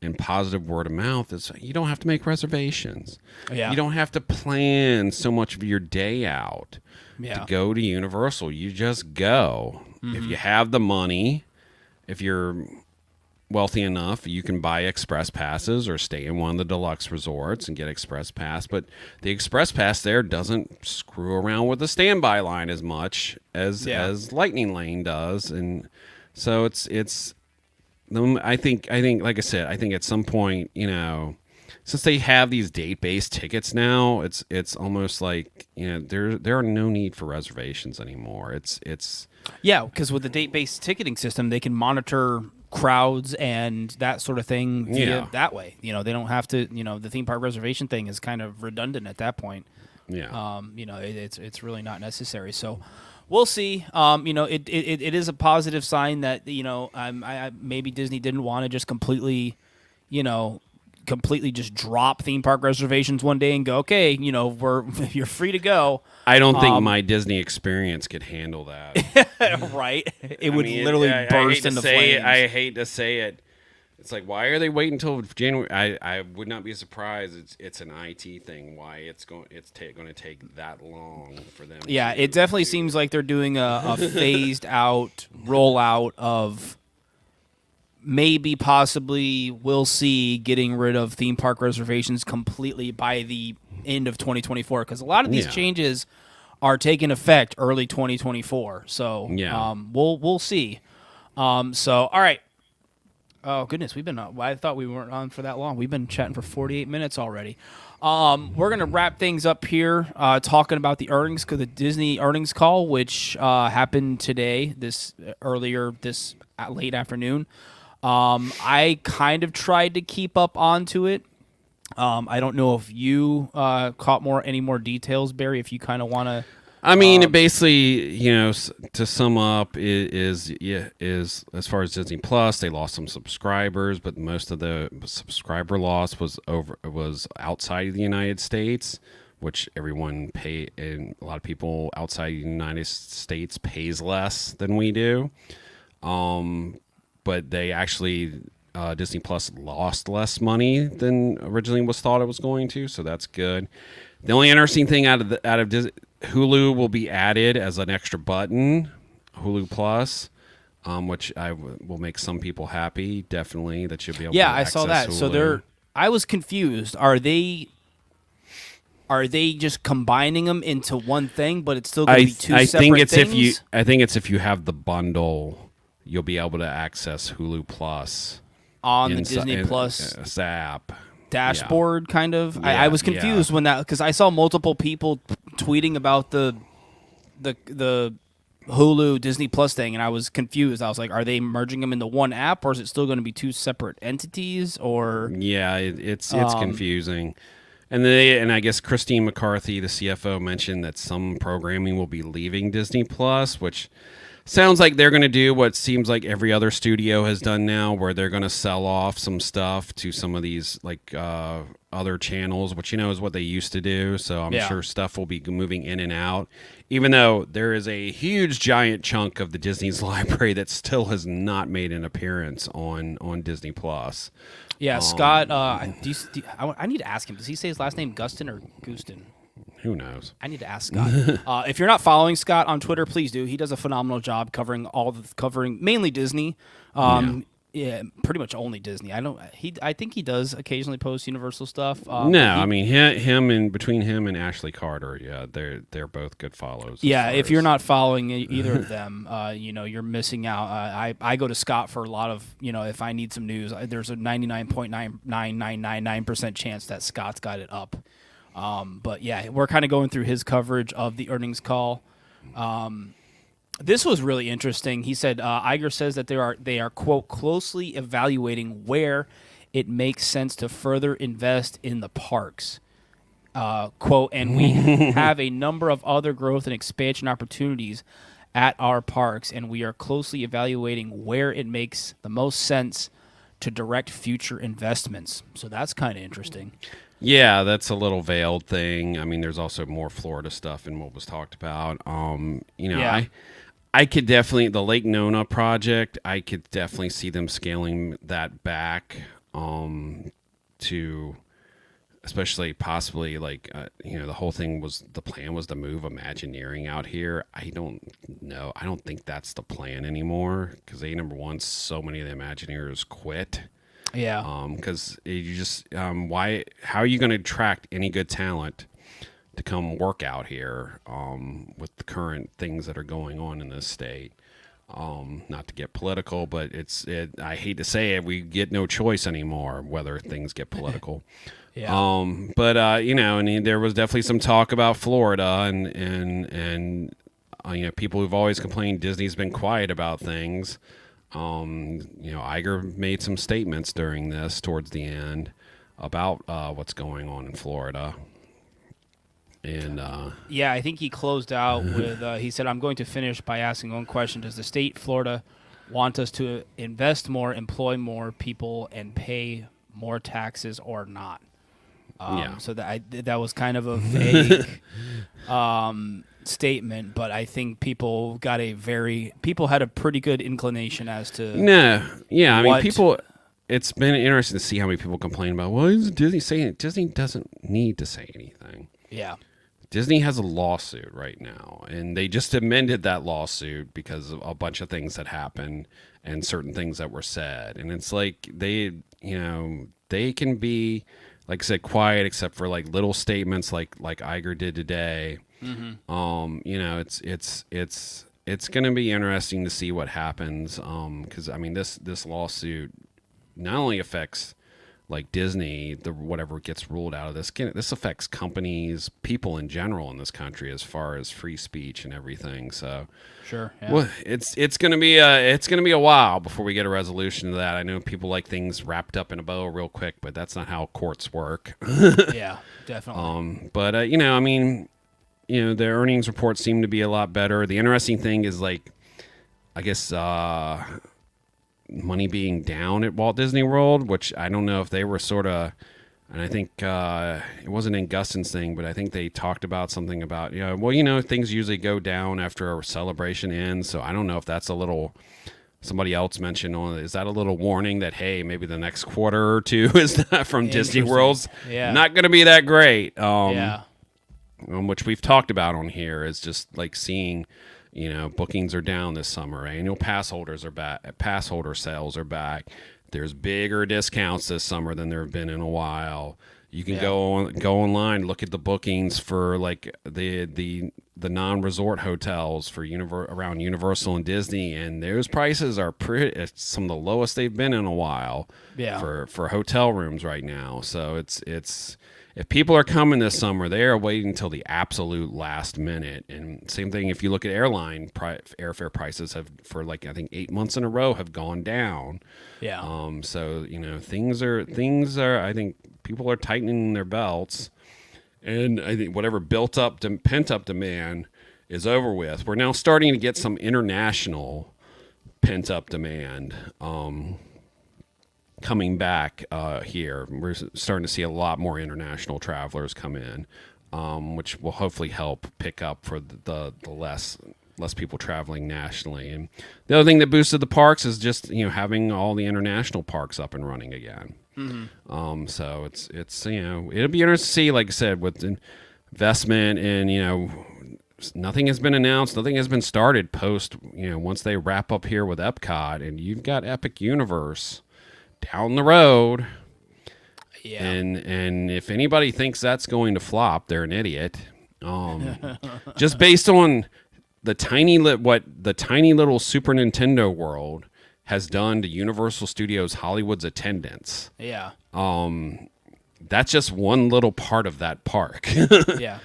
B: and positive word of mouth, is you don't have to make reservations.
A: Yeah.
B: You don't have to plan so much of your day out to go to Universal. You just go. Mm-hmm. If you have the money, if you're wealthy enough, you can buy express passes or stay in one of the deluxe resorts and get express pass. But the express pass there doesn't screw around with the standby line as much as Lightning Lane does. And so it's I think like I said, I think at some point, you know, since they have these date-based tickets now, it's almost like, you know, there are no need for reservations anymore. It's
A: because with the date-based ticketing system, they can monitor crowds and that sort of thing that way. You know, they don't have to, you know, the theme park reservation thing is kind of redundant at that point.
B: Yeah.
A: You know, it's really not necessary. So we'll see. You know, it is a positive sign that, you know, I maybe Disney didn't want to just completely just drop theme park reservations one day and go, okay, you know, you're free to go.
B: I don't think my Disney experience could handle that.
A: Right? It would literally burst into flames.
B: I hate to say it. It's like, why are they waiting until January? I would not be surprised. It's an IT thing. Why it's going to take that long for them.
A: Yeah, it definitely seems like they're doing a phased out rollout of maybe possibly we'll see getting rid of theme park reservations completely by the end of 2024, because a lot of these changes are taking effect early 2024. So we'll see. So all right. Oh, goodness, we've been I thought we weren't on for that long. We've been chatting for 48 minutes already. We're going to wrap things up here talking about the earnings, because the Disney earnings call, which happened today, this late afternoon. I kind of tried to keep up onto it. I don't know if you caught any more details, Barry. If you kind of want to.
B: I mean, it basically, to sum up, is as far as Disney Plus, they lost some subscribers, but most of the subscriber loss was outside of the United States, which everyone pay, and a lot of people outside the United States pays less than we do. But they actually Disney Plus lost less money than originally was thought it was going to, so that's good. The only interesting thing out of Disney, Hulu will be added as an extra button, Hulu Plus, which will make some people happy. Definitely, that you'll be able.
A: Yeah,
B: to
A: I saw
B: access
A: that.
B: Hulu.
A: So I was confused. Are they just combining them into one thing, but it's still going to be two
B: I
A: separate
B: think it's
A: things?
B: I think it's if you have the bundle, you'll be able to access Hulu Plus
A: On the Disney Plus
B: app
A: dashboard, kind of.
B: Yeah,
A: I was confused when that, because I saw multiple people tweeting about the Hulu Disney Plus thing, and I was confused. I was like, are they merging them into one app, or is it still going to be two separate entities? Or
B: Yeah, it's confusing. And I guess Christine McCarthy, the CFO, mentioned that some programming will be leaving Disney Plus, which sounds like they're going to do what seems like every other studio has done now, where they're going to sell off some stuff to some of these other channels, which is what they used to do. So I'm sure stuff will be moving in and out, even though there is a huge giant chunk of the Disney's library that still has not made an appearance on Disney Plus.
A: yeah, Scott. I need to ask him. Does he say his last name Gustin or Gustin?
B: Who knows?
A: I need to ask Scott. If you're not following Scott on Twitter, please do. He does a phenomenal job covering mainly Disney. Yeah, pretty much only Disney. I think he does occasionally post Universal stuff.
B: I mean between him and Ashley Carter, yeah, they're both good follows.
A: Yeah, if you're not following either of them, you're missing out. I go to Scott for a lot of, if I need some news, there's a 99.9999% chance that Scott's got it up. But yeah, we're kind of going through his coverage of the earnings call. This was really interesting. He said Iger says that they are quote closely evaluating where it makes sense to further invest in the parks. Quote, and we have a number of other growth and expansion opportunities at our parks, and we are closely evaluating where it makes the most sense to direct future investments. So that's kind of interesting.
B: Yeah, that's a little veiled thing. I mean, there's also more Florida stuff in what was talked about. I could definitely, the Lake Nona project, I could definitely see them scaling that back to, especially possibly the whole thing the plan was to move Imagineering out here. I don't know. I don't think that's the plan anymore, because number one, so many of the Imagineers quit.
A: Yeah.
B: Because you just how are you going to attract any good talent to come work out here with the current things that are going on in this state? Not to get political, but I hate to say it, we get no choice anymore whether things get political.
A: Yeah.
B: And there was definitely some talk about Florida and people who've always complained Disney's been quiet about things. Iger made some statements towards the end about what's going on in Florida. And
A: yeah, I think he closed out with, he said, I'm going to finish by asking one question. Does the state, Florida, want us to invest more, employ more people, and pay more taxes or not? So that was kind of a vague statement, but I think people had a pretty good inclination as to
B: people. It's been interesting to see how many people complain about, well, is Disney saying it? Disney doesn't need to say anything.
A: Yeah.
B: Disney has a lawsuit right now, and they just amended that lawsuit because of a bunch of things that happened and certain things that were said. And it's like they can be, like I said, quiet except for little statements like Iger did today. Mm-hmm. It's going to be interesting to see what happens because this lawsuit not only affects like Disney, whatever gets ruled out of this, this affects companies, people in general in this country as far as free speech and everything. So,
A: sure, yeah.
B: well, it's gonna be a while before we get a resolution to that. I know people like things wrapped up in a bow real quick, but that's not how courts work.
A: Yeah, definitely.
B: But I mean, the earnings reports seem to be a lot better. The interesting thing is, like, I guess money being down at Walt Disney World, which I don't know if they were sort of, and I think it wasn't in Gustin's thing, but I think they talked about something about, things usually go down after a celebration ends. So I don't know if that's a little, somebody else mentioned is that a little warning that, hey, maybe the next quarter or two is not from Disney World's not going to be that great. Which we've talked about on here is just like seeing, bookings are down this summer. Annual pass holders are back. Pass holder sales are back. There's bigger discounts this summer than there have been in a while. You can go online, look at the bookings for like the non-resort hotels for around Universal and Disney, and those prices are some of the lowest they've been in a while.
A: Yeah.
B: For hotel rooms right now. So it's. If people are coming this summer, they are waiting until the absolute last minute. And same thing if you look at airfare prices have, for like I think 8 months in a row, have gone down.
A: Yeah.
B: So things are. I think people are tightening their belts, and I think whatever built up pent up demand is over with. We're now starting to get some international pent up demand. Coming back here, we're starting to see a lot more international travelers come in, which will hopefully help pick up for the less people traveling nationally. And the other thing that boosted the parks is just having all the international parks up and running again. Mm-hmm. So it's it'll be interesting to see, like I said, with investment and nothing has been announced, nothing has been started post once they wrap up here with Epcot, and you've got Epic Universe down the road.
A: Yeah.
B: And if anybody thinks that's going to flop, they're an idiot. Just based on the tiny little Super Nintendo World has done to Universal Studios Hollywood's attendance.
A: Yeah.
B: That's just one little part of that park.
A: Yeah.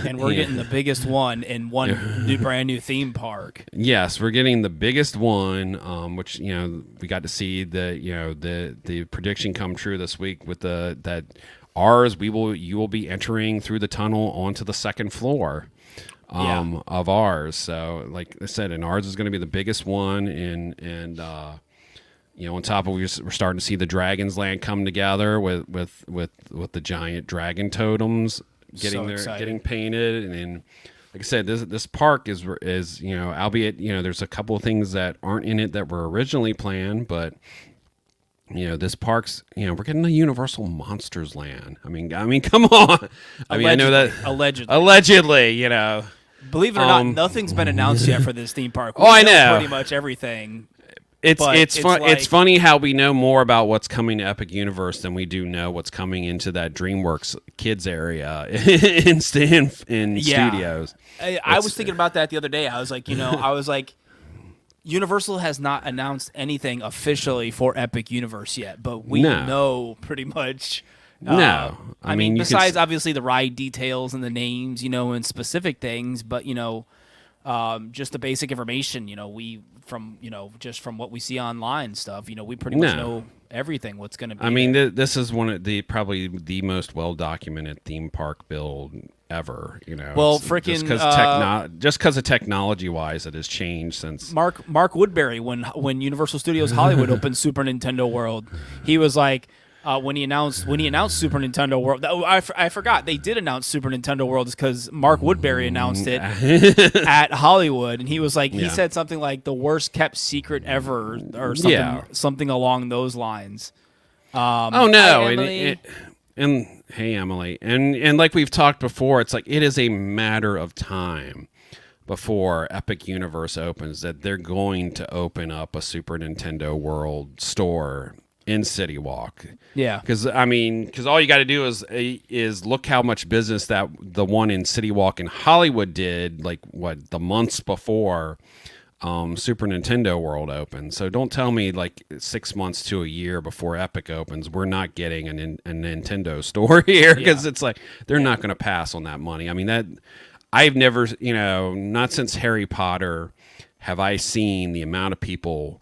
A: And we're getting the biggest one in one brand new theme park.
B: Yes, we're getting the biggest one, which we got to see the prediction come true this week with that you will be entering through the tunnel onto the second floor of ours. So like I said, and ours is going to be the biggest one, and on top of we're starting to see the Dragon's Land come together with the giant dragon totems getting painted, and like I said, this park is albeit there's a couple of things that aren't in it that were originally planned, but this park's we're getting a Universal Monsters Land. I mean, come on. I mean, I know that allegedly.
A: Believe it or not, nothing's been announced yet for this theme park.
B: I know
A: pretty much everything.
B: It's funny how we know more about what's coming to Epic Universe than we do know what's coming into that DreamWorks kids area in studios.
A: I was thinking about that the other day. I was like, Universal has not announced anything officially for Epic Universe yet, but we know pretty much.
B: No,
A: I mean besides obviously the ride details and the names, and specific things, but just the basic information, just from what we see online stuff, we pretty much know everything what's going to be.
B: I mean, this is one of probably the most well documented theme park build ever.
A: Well, freaking
B: just because of technology wise, it has changed since
A: Mark Woodbury when Universal Studios Hollywood opened Super Nintendo World, he was like. When he announced Super Nintendo World, I forgot they did announce Super Nintendo World because Mark Woodbury announced it at Hollywood, and he was like, he said something like the worst kept secret ever, or something along those lines.
B: Oh no, and hey Emily, and like we've talked before, it's like it is a matter of time before Epic Universe opens that they're going to open up a Super Nintendo World store in City Walk.
A: Yeah.
B: Because all you got to do is look how much business that the one in City Walk in Hollywood did, like the months before Super Nintendo World opens. So don't tell me like 6 months to a year before Epic opens, we're not getting a Nintendo store here, because it's like they're not going to pass on that money. I mean, that I've never, not since Harry Potter have I seen the amount of people,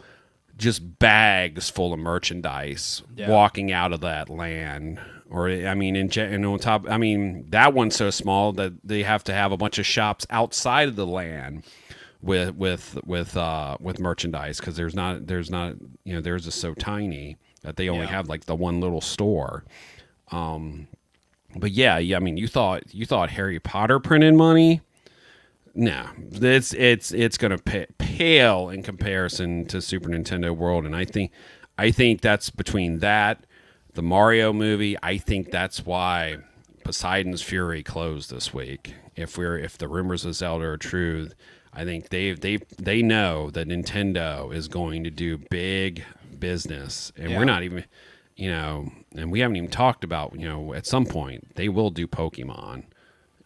B: just bags full of merchandise walking out of that land. Or I mean, and on top, I mean, that one's so small that they have to have a bunch of shops outside of the land with merchandise, because theirs is so tiny that they only have like the one little store. But yeah, I mean, you thought Harry Potter printed money? No, it's gonna pale in comparison to Super Nintendo World, and I think that's between that, the Mario movie. I think that's why Poseidon's Fury closed this week. If the rumors of Zelda are true, I think they know that Nintendo is going to do big business, and we're not even, and we haven't even talked about, at some point they will do Pokemon.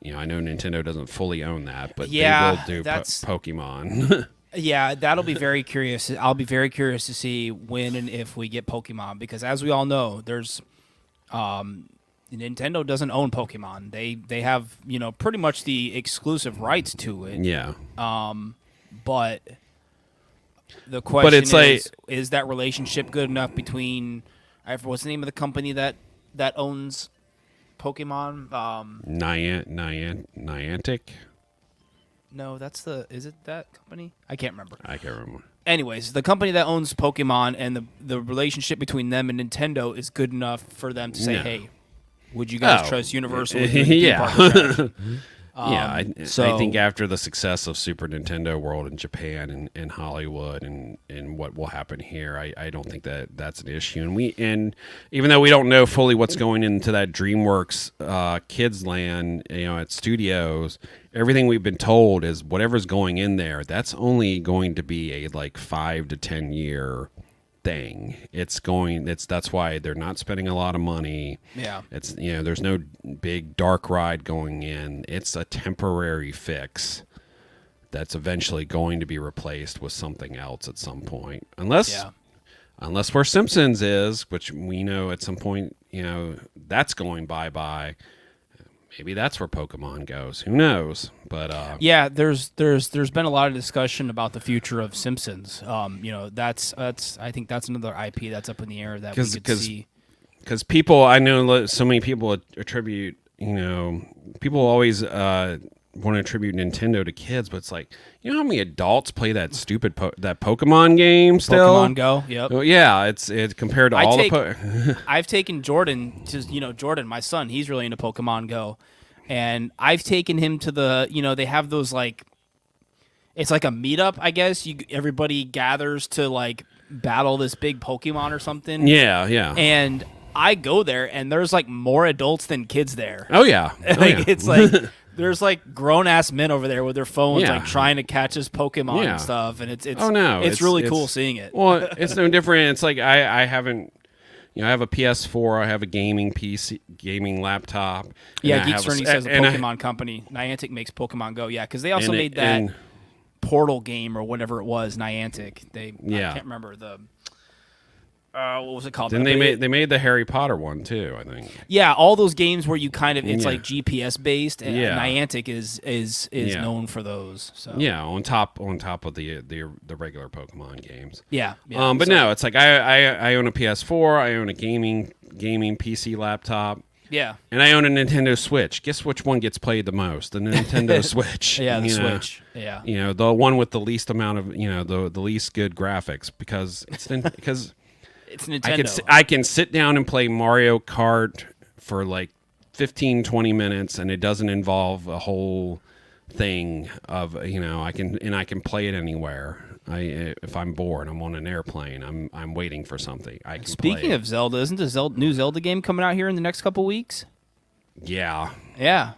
B: I know Nintendo doesn't fully own that, but they will do Pokemon.
A: Yeah, that'll be very curious. I'll be very curious to see when and if we get Pokemon, because as we all know, there's Nintendo doesn't own Pokemon. They have, pretty much the exclusive rights to it.
B: Yeah.
A: But the question is that relationship good enough between, what's the name of the company that owns Pokemon?
B: Niantic?
A: No, is it that company? I can't remember. Anyways, the company that owns Pokemon, and the relationship between them and Nintendo is good enough for them to say, hey, would you guys trust Universal?
B: I think after the success of Super Nintendo World in Japan and Hollywood and what will happen here, I don't think that's an issue. And even though we don't know fully what's going into that DreamWorks Kids Land, at studios, everything we've been told is whatever's going in there, that's only going to be a like 5 to 10 year thing. That's why they're not spending a lot of money.
A: Yeah.
B: It's there's no big dark ride going in. It's a temporary fix that's eventually going to be replaced with something else at some point. Unless where Simpsons is, which we know at some point, that's going bye-bye. Maybe that's where Pokemon goes. Who knows? But
A: there's been a lot of discussion about the future of Simpsons. That's I think that's another IP that's up in the air that we could see.
B: Because people, I know so many people attribute, people always want to attribute Nintendo to kids, but it's like, how many adults play that stupid that Pokemon game still?
A: Pokemon Go, yep.
B: Well, yeah, it's compared to
A: I've taken Jordan to, Jordan, my son, he's really into Pokemon Go. And I've taken him to the, they have those it's like a meetup, I guess. Everybody gathers to battle this big Pokemon or something.
B: Yeah, yeah.
A: And I go there, and there's more adults than kids there.
B: Oh yeah,
A: it's there's grown ass men over there with their phones, trying to catch this Pokemon and stuff, and it's really cool seeing it.
B: Well, it's no different. It's like I haven't. I have a PS4. I have a gaming PC, gaming laptop.
A: Yeah, Geek Journey says a Pokemon company. Niantic makes Pokemon Go. Yeah, because they also made that Portal game or whatever it was. Niantic. I can't remember the. What was it called?
B: Then they made the Harry Potter one too, I think.
A: Yeah, all those games where you kind of it's GPS based, and Niantic is known for those. So
B: on top of the regular Pokemon games.
A: Yeah.
B: But no, it's like I own a PS4, I own a gaming PC laptop.
A: Yeah.
B: And I own a Nintendo Switch. Guess which one gets played the most? The Nintendo Switch.
A: Yeah, the Switch. Yeah.
B: The one with the least amount of the least good graphics because it's
A: Nintendo.
B: I can sit down and play Mario Kart for 15, 20 minutes, and it doesn't involve a whole thing of I can play it anywhere. If I'm bored, I'm on an airplane. I'm waiting for something. I can.
A: Speaking of Zelda, isn't the new Zelda game coming out here in the next couple weeks?
B: Yeah.
A: Yeah.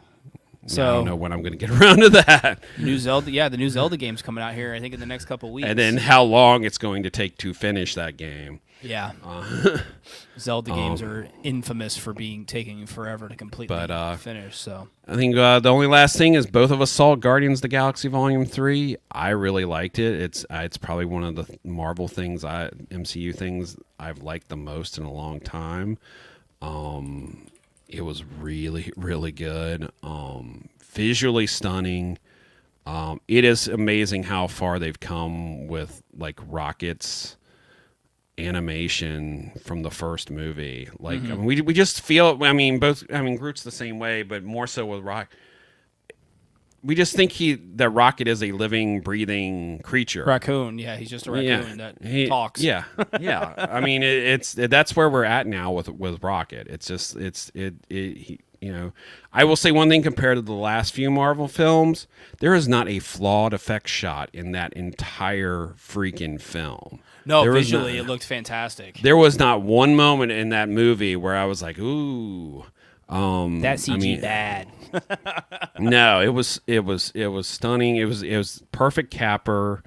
A: So
B: I don't know when I'm going to get around to that.
A: New Zelda, the new Zelda game's coming out here, I think, in the next couple weeks.
B: And then how long it's going to take to finish that game.
A: Yeah. Zelda games are infamous for taking forever to completely finish. So
B: I think the only last thing is both of us saw Guardians of the Galaxy Volume 3. I really liked it. It's probably one of the Marvel things, MCU things I've liked the most in a long time. It was really, really good. Visually stunning. It is amazing how far they've come with like Rocket's animation from the first movie. Like I mean, we just feel. I mean, Groot's the same way, but more so with Rock. We just think that Rocket is a living, breathing creature.
A: Raccoon, yeah, he's just a raccoon that talks.
B: Yeah, yeah. I mean, that's where we're at now with Rocket. It's just you know, I will say one thing compared to the last few Marvel films, there is not a flawed effect shot in that entire freaking film.
A: No, visually it looked fantastic.
B: There was not one moment in that movie where I was like, ooh.
A: That CG bad.
B: No, it was stunning. It was perfect capper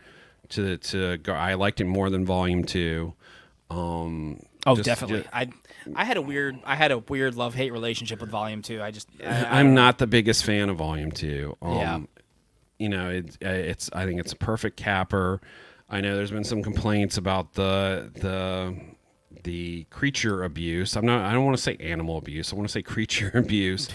B: to go. I liked it more than Volume 2.
A: Definitely. I had a weird love-hate relationship with Volume 2.
B: I'm not the biggest fan of Volume 2.
A: Yeah.
B: You know, I think it's a perfect capper. I know there's been some complaints about the creature abuse. I don't want to say animal abuse. I want to say creature abuse.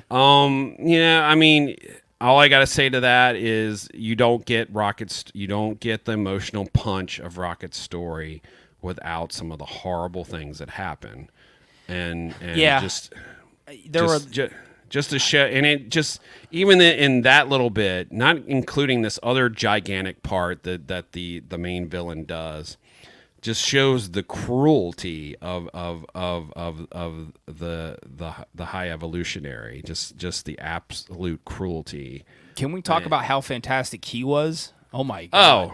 B: Yeah, I mean, all I got to say to that is you don't get the emotional punch of Rocket's story without some of the horrible things that happen. And
A: yeah.
B: just to show, and it just even in that little bit, not including this other gigantic part that the main villain does, just shows the cruelty of the high evolutionary, just the absolute cruelty.
A: Can we talk about how fantastic he was? Oh my god!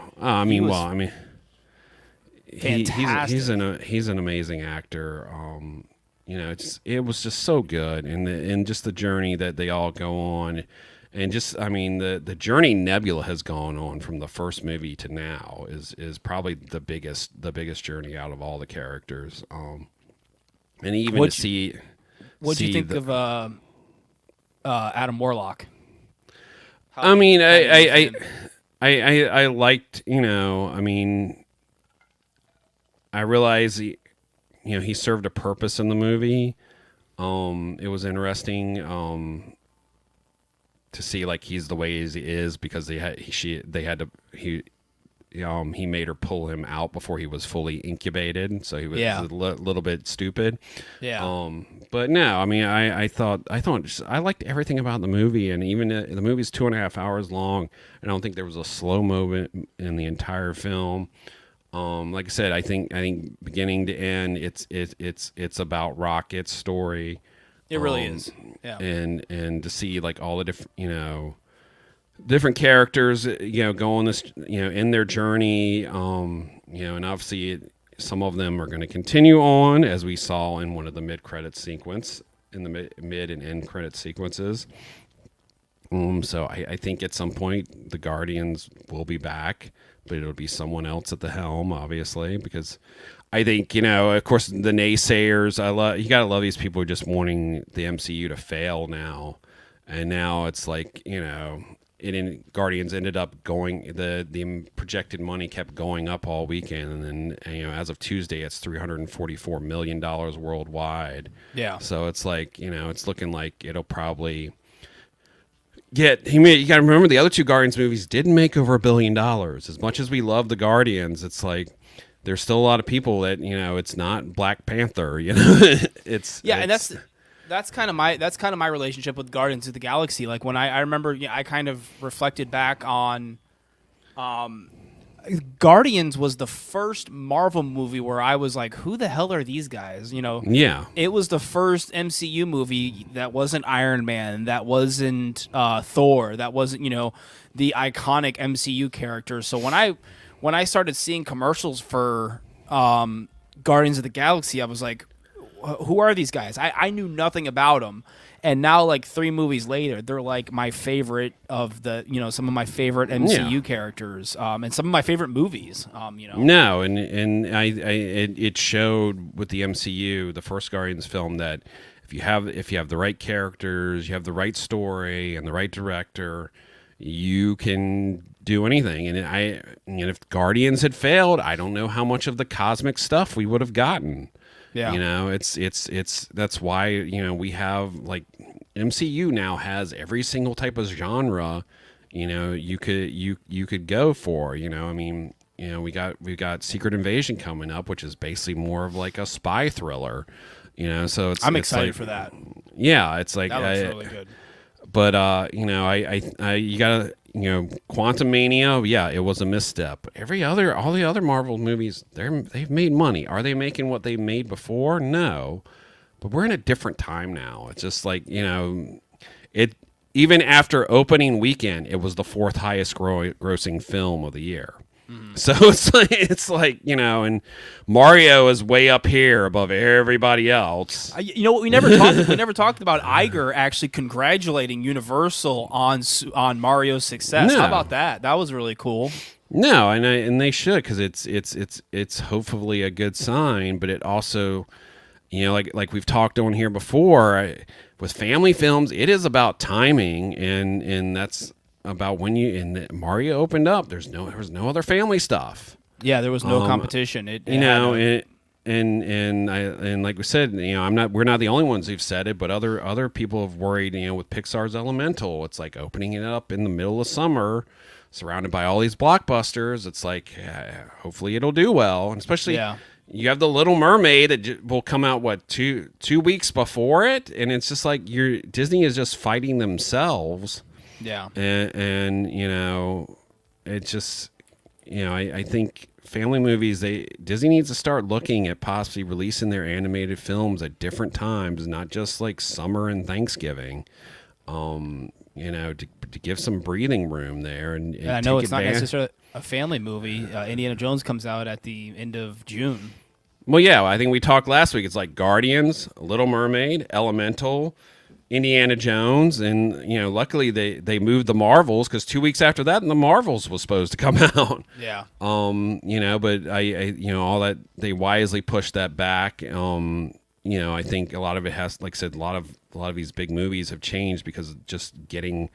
B: He's an amazing actor. You know, it was just so good, and just the journey that they all go on, and just the journey Nebula has gone on from the first movie to now is probably the biggest journey out of all the characters. And even
A: what do you think of Adam Warlock?
B: I liked, you know, I realize he served a purpose in the movie. It was interesting to see like he's the way he is because he made her pull him out before he was fully incubated, so he was a little bit stupid.
A: Yeah.
B: But no, I thought I liked everything about the movie, and even the movie's 2.5 hours long. I don't think there was a slow moment in the entire film. Like I said, I think beginning to end, it's about Rocket's story.
A: It really is. Yeah.
B: And to see like all the different characters, go on this, in their journey, and obviously some of them are going to continue on, as we saw in one of the mid-credit sequence, in the mid and end credit sequences. So I think at some point the Guardians will be back, but it'll be someone else at the helm, obviously, because I think, of course, the naysayers, you got to love these people who are just wanting the MCU to fail now. And now it's like, Guardians ended up going, the projected money kept going up all weekend. And then, as of Tuesday, it's $344 million worldwide.
A: Yeah.
B: So it's like, it's looking like it'll probably you got to remember the other two Guardians movies didn't make over $1 billion. As much as we love the Guardians, it's like, there's still a lot of people that it's not Black Panther. And that's kind of my relationship with Guardians of the Galaxy. Like when I remember, I kind of reflected back on, Guardians was the first Marvel movie where I was like, who the hell are these guys? Yeah.
A: It was the first MCU movie that wasn't Iron Man, that wasn't Thor, that wasn't the iconic MCU characters. So when I started seeing commercials for Guardians of the Galaxy, I was like, who are these guys? I knew nothing about them. And now, like 3 movies later, they're like my favorite of the, some of my favorite MCU characters, and some of my favorite movies.
B: No, and it showed with the MCU, the first Guardians film, that if you have the right characters, you have the right story and the right director, you can do anything. And if Guardians had failed, I don't know how much of the cosmic stuff we would have gotten.
A: Yeah.
B: It's that's why, we have, like, MCU now has every single type of genre, you could go for, we got Secret Invasion coming up, which is basically more of like a spy thriller, so
A: I'm excited for that.
B: Yeah, it's like
A: that looks really good.
B: But you gotta, Quantumania, yeah, it was a misstep. All the other Marvel movies, they've made money. Are they making what they made before? No, but we're in a different time now. It's just like, it even after opening weekend, it was the 4th highest grossing film of the year. So it's like, and Mario is way up here above everybody else.
A: What we never talked about Iger actually congratulating Universal on Mario's success.
B: No.
A: How about that? That was really cool.
B: No, and they should, because it's hopefully a good sign, but it also, like we've talked on here before, with family films, it is about timing, and that's about when Mario opened up. There was no other family stuff.
A: Yeah, there was no competition.
B: And like we said, we're not the only ones who've said it, but other people have worried. With Pixar's Elemental, it's like opening it up in the middle of summer, surrounded by all these blockbusters. It's like, hopefully it'll do well, and especially.
A: Yeah.
B: You have the Little Mermaid that will come out two weeks before it, and it's just like Disney is just fighting themselves.
A: Yeah.
B: And it's just, I think family movies, Disney needs to start looking at possibly releasing their animated films at different times, not just like summer and Thanksgiving, to give some breathing room there. And
A: I know it's not necessarily a family movie. Indiana Jones comes out at the end of June.
B: Well, yeah, I think we talked last week. It's like Guardians, Little Mermaid, Elemental, Indiana Jones, and luckily they moved the Marvels, because 2 weeks after that, the Marvels was supposed to come out.
A: Yeah.
B: But I all that, they wisely pushed that back. I think a lot of it has, like I said, a lot of these big movies have changed because of just getting.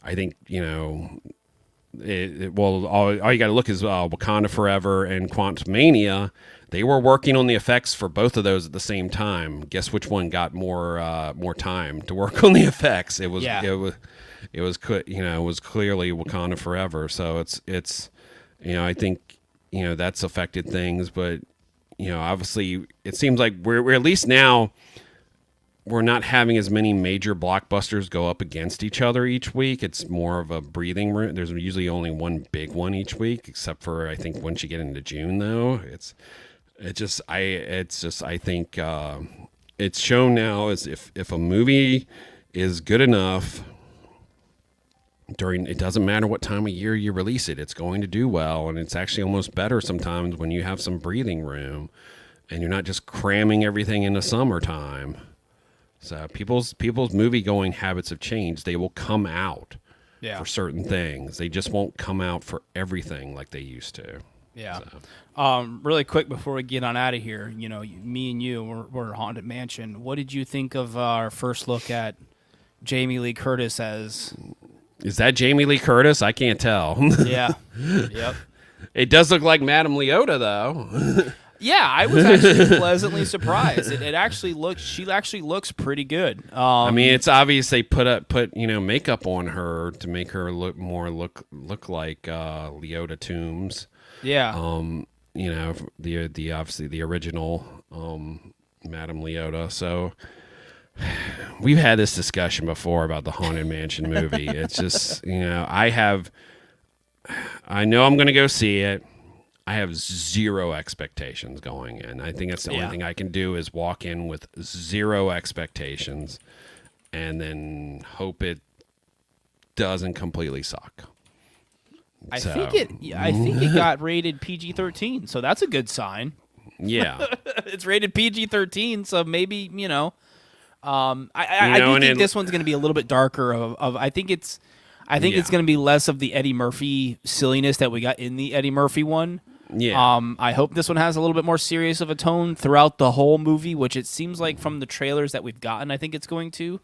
B: I think all you got to look is Wakanda Forever and Quantumania. They were working on the effects for both of those at the same time. Guess which one got more time to work on the effects? It was clearly Wakanda Forever. So it's I think that's affected things, but obviously it seems like we're at least now we're not having as many major blockbusters go up against each other each week. It's more of a breathing room. There's usually only one big one each week, except for I think once you get into June, though, I think it's shown now as if a movie is good enough it doesn't matter what time of year you release it, it's going to do well, and it's actually almost better sometimes when you have some breathing room and you're not just cramming everything into summertime. So people's movie going habits have changed. They will come out for certain things. They just won't come out for everything like they used to.
A: Yeah.
B: So.
A: Really quick before we get on out of here, me and you we're Haunted Mansion. What did you think of our first look at Jamie Lee Curtis as?
B: Is that Jamie Lee Curtis? I can't tell.
A: Yeah. Yep.
B: It does look like Madame Leota, though.
A: Yeah, I was actually pleasantly surprised. She actually looks pretty good.
B: I mean, it's obvious they put makeup on her to make her look like Leota Toombs.
A: Yeah.
B: The obviously the original Madame Leota. So we've had this discussion before about the Haunted Mansion movie. It's just, I know I'm going to go see it. I have zero expectations going in. I think that's the only thing I can do is walk in with zero expectations and then hope it doesn't completely suck.
A: I think it got rated PG-13, so that's a good sign.
B: Yeah.
A: It's rated PG-13, so maybe, I do think this one's going to be a little bit darker. I think it's going to be less of the Eddie Murphy silliness that we got in the Eddie Murphy one.
B: Yeah.
A: I hope this one has a little bit more serious of a tone throughout the whole movie, which it seems like from the trailers that we've gotten, I think it's going to.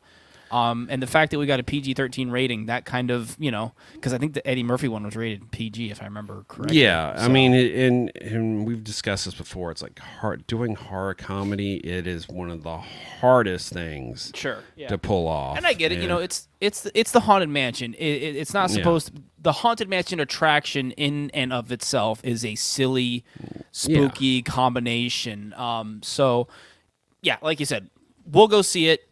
A: And the fact that we got a PG-13 rating, that kind of, because I think the Eddie Murphy one was rated PG, if I remember correctly.
B: Yeah, so. I mean, and we've discussed this before. It's like doing horror comedy. It is one of the hardest things to pull off.
A: And I get it. It's the Haunted Mansion. It's not supposed to, the Haunted Mansion attraction in and of itself is a silly, spooky combination. So, yeah, like you said, we'll go see it,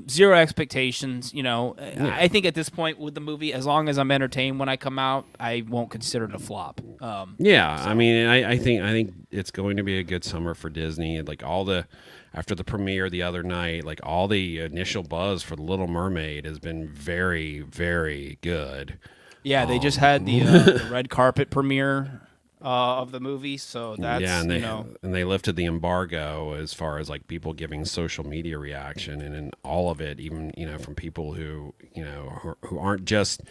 A: zero expectations, I think at this point with the movie, as long as I'm entertained when I come out, I won't consider it a flop.
B: I mean, I think it's going to be a good summer for Disney. Like after the premiere the other night, like all the initial buzz for The Little Mermaid has been very, very good.
A: Yeah, they just had the red carpet premiere of the movie, so that's
B: and they lifted the embargo as far as like people giving social media reaction, and in all of it, even from people who who aren't just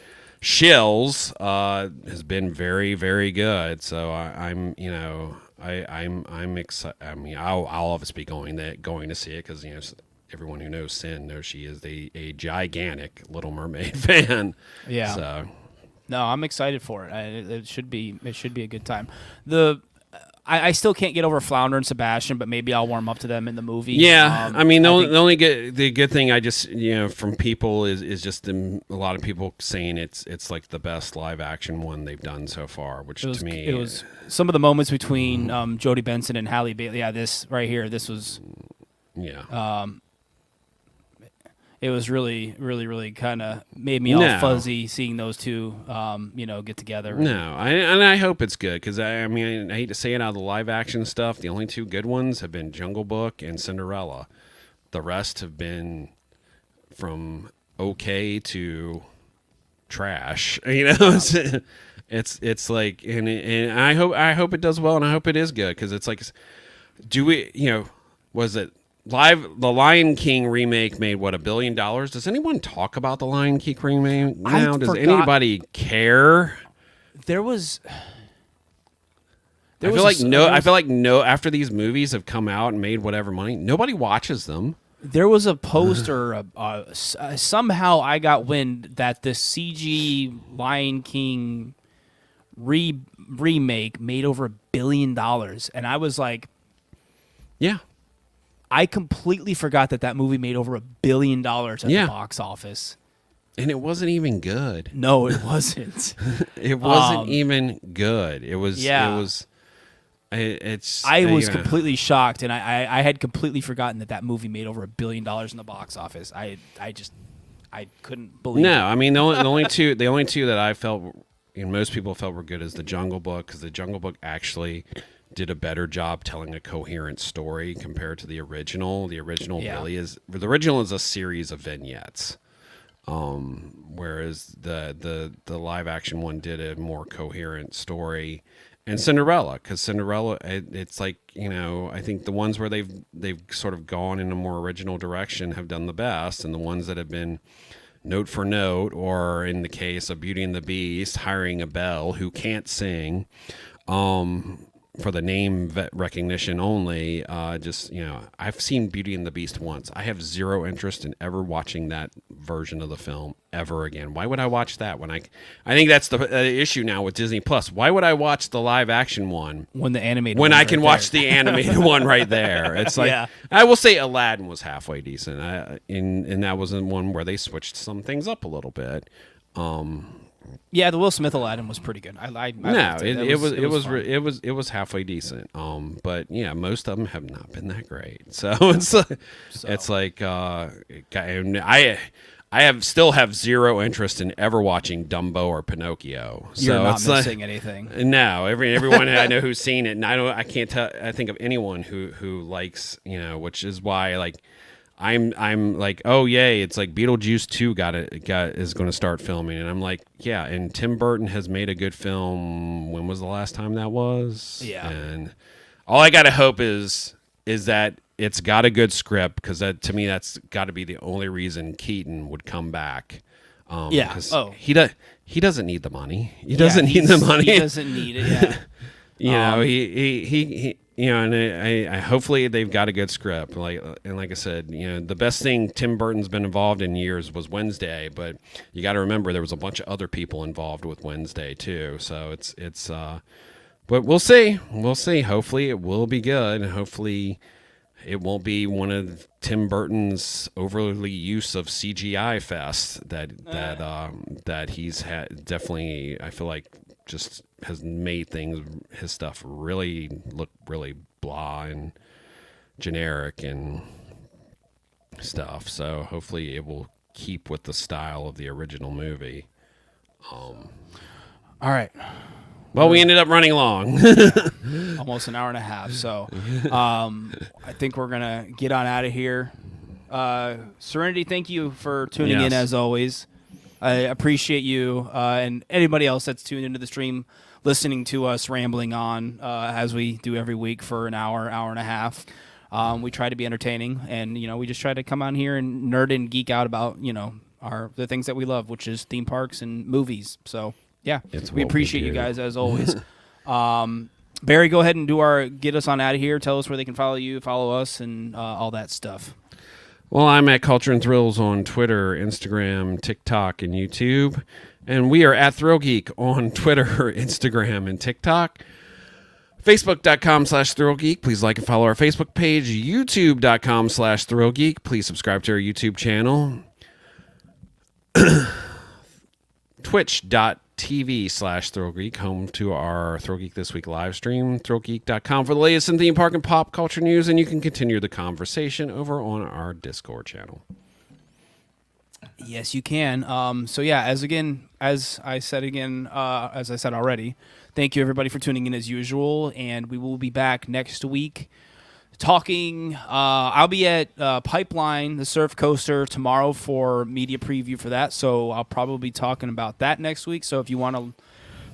B: shills, has been very, very good. So I'm excited. I mean, I'll obviously be going to see it because everyone who knows Sin knows she is a gigantic Little Mermaid fan.
A: Yeah.
B: So.
A: No, I'm excited for it. It should be a good time. I still can't get over Flounder and Sebastian, but maybe I'll warm up to them in the movie.
B: Yeah, I mean, the good thing I just from people is just a lot of people saying it's like the best live action one they've done so far, which to me
A: it was some of the moments between Jodie Benson and Halle Bailey. Yeah, this right here, this was it was really, really, really kind of made me all fuzzy seeing those two, get together.
B: No, I hope it's good because I mean I hate to say it, out of the live action stuff, the only two good ones have been Jungle Book and Cinderella. The rest have been from okay to trash. It's like, and I hope it does well, and I hope it is good because it's like, was it? The Lion King remake made $1 billion? Does anyone talk about the Lion King remake now? Does anybody care?
A: I
B: feel like after these movies have come out and made whatever money, nobody watches them.
A: There was a poster. Somehow I got wind that the CG Lion King remake made over $1 billion, and I was like,
B: yeah.
A: I completely forgot that movie made over $1 billion at the box office.
B: And it wasn't even good.
A: No, it wasn't.
B: It wasn't even good. It was.
A: Yeah.
B: It was.
A: I was completely shocked, and I had completely forgotten that movie made over $1 billion in the box office. I couldn't believe.
B: No, I mean the only two that I felt, and most people felt were good, is the Jungle Book, because the Jungle Book actually did a better job telling a coherent story compared to the original. The original really is. The original is a series of vignettes, whereas the live action one did a more coherent story. And Cinderella, because Cinderella, it's like I think the ones where they've sort of gone in a more original direction have done the best, and the ones that have been note for note, or in the case of Beauty and the Beast, hiring a Belle who can't sing, for the name recognition only, I've seen Beauty and the Beast once. I have zero interest in ever watching that version of the film ever again. Why would I watch that when I think that's the issue now with Disney Plus. Why would I watch the live action one
A: when
B: I can watch the animated one right there? It's like, I will say Aladdin was halfway decent. And that was one where they switched some things up a little bit.
A: Yeah, the Will Smith Aladdin was pretty good.
B: It was halfway decent. But yeah, most of them have not been that great. So it's like I still have zero interest in ever watching Dumbo or Pinocchio.
A: You're
B: so
A: not
B: it's
A: missing anything.
B: No, everyone I know who's seen it, and I can't think of anyone who likes, which is why like. I'm like, oh yay! It's like Beetlejuice 2 is going to start filming, and I'm like, yeah. And Tim Burton has made a good film. When was the last time that was?
A: Yeah.
B: And all I gotta hope is that it's got a good script, because that, to me, that's got to be the only reason Keaton would come back.
A: Yeah.
B: 'Cause
A: Oh.
B: he doesn't need the money. He doesn't need the money.
A: He doesn't need it. Yeah.
B: You know, he you know, and I hopefully they've got a good script. Like I said, you know, the best thing Tim Burton's been involved in years was Wednesday, but you got to remember there was a bunch of other people involved with Wednesday too. So it's but we'll see. We'll see. Hopefully it will be good. Hopefully it won't be one of Tim Burton's overly use of CGI fest that he's had. Definitely, I feel like just has made his stuff really look really blah and generic and stuff. So hopefully it will keep with the style of the original movie.
A: All right.
B: Well, we ended up running long.
A: Almost an hour and a half. So I think we're going to get on out of here. Serenity, thank you for tuning in as always. I appreciate you and anybody else that's tuned into the stream, listening to us rambling on as we do every week for an hour and a half. We try to be entertaining, and we just try to come on here and nerd and geek out about the things that we love, which is theme parks and movies. So yeah, we appreciate you guys as always. Barry, go ahead and get us on out of here. Tell us where they can follow you, follow us, and all that stuff.
B: Well, I'm at Culture and Thrills on Twitter, Instagram, TikTok, and YouTube. And we are at ThrillGeek on Twitter, Instagram, and TikTok. Facebook.com/ThrillGeek. Please like and follow our Facebook page. YouTube.com/ThrillGeek. Please subscribe to our YouTube channel. Twitch.tv/ThrillGeek, home to our ThrillGeek This Week live stream. ThrillGeek.com for the latest in theme park and pop culture news, and you can continue the conversation over on our Discord channel.
A: Yes, you can. So yeah, as I said already, thank you everybody for tuning in as usual, and we will be back next week talking. I'll be at Pipeline, the surf coaster, tomorrow for media preview for that, so I'll probably be talking about that next week. So if you want to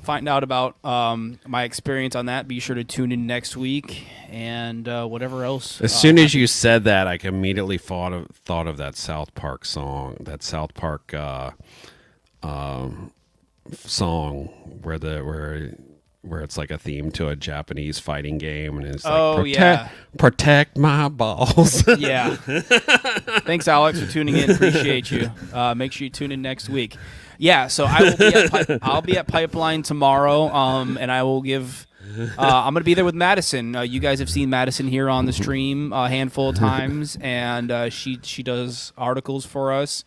A: find out about my experience on that, be sure to tune in next week, and whatever else.
B: As soon as you said that, I immediately thought of that South Park song, song where it's like a theme to a Japanese fighting game, and it's like protect my balls.
A: Yeah. Thanks, Alex, for tuning in. Appreciate you. Make sure you tune in next week. Yeah, so I'll be at Pipeline tomorrow, and I will give. I'm going to be there with Madison. You guys have seen Madison here on the stream a handful of times, and she does articles for us.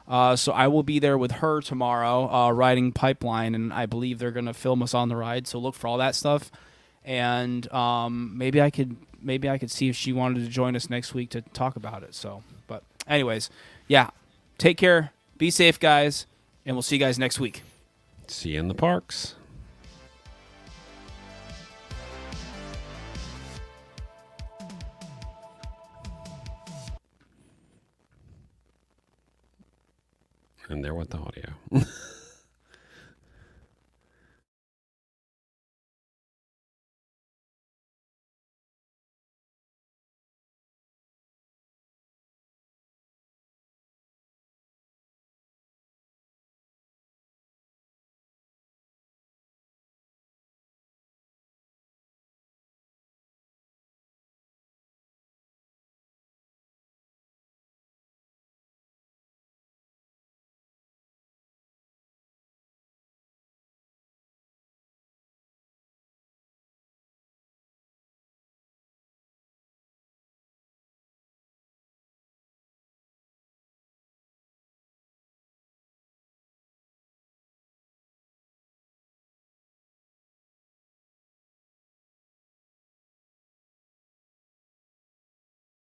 A: So I will be there with her tomorrow, riding Pipeline, and I believe they're going to film us on the ride. So look for all that stuff, and maybe I could see if she wanted to join us next week to talk about it. So, but anyways, yeah, take care, be safe, guys, and we'll see you guys next week.
B: See you in the parks. And there went the audio.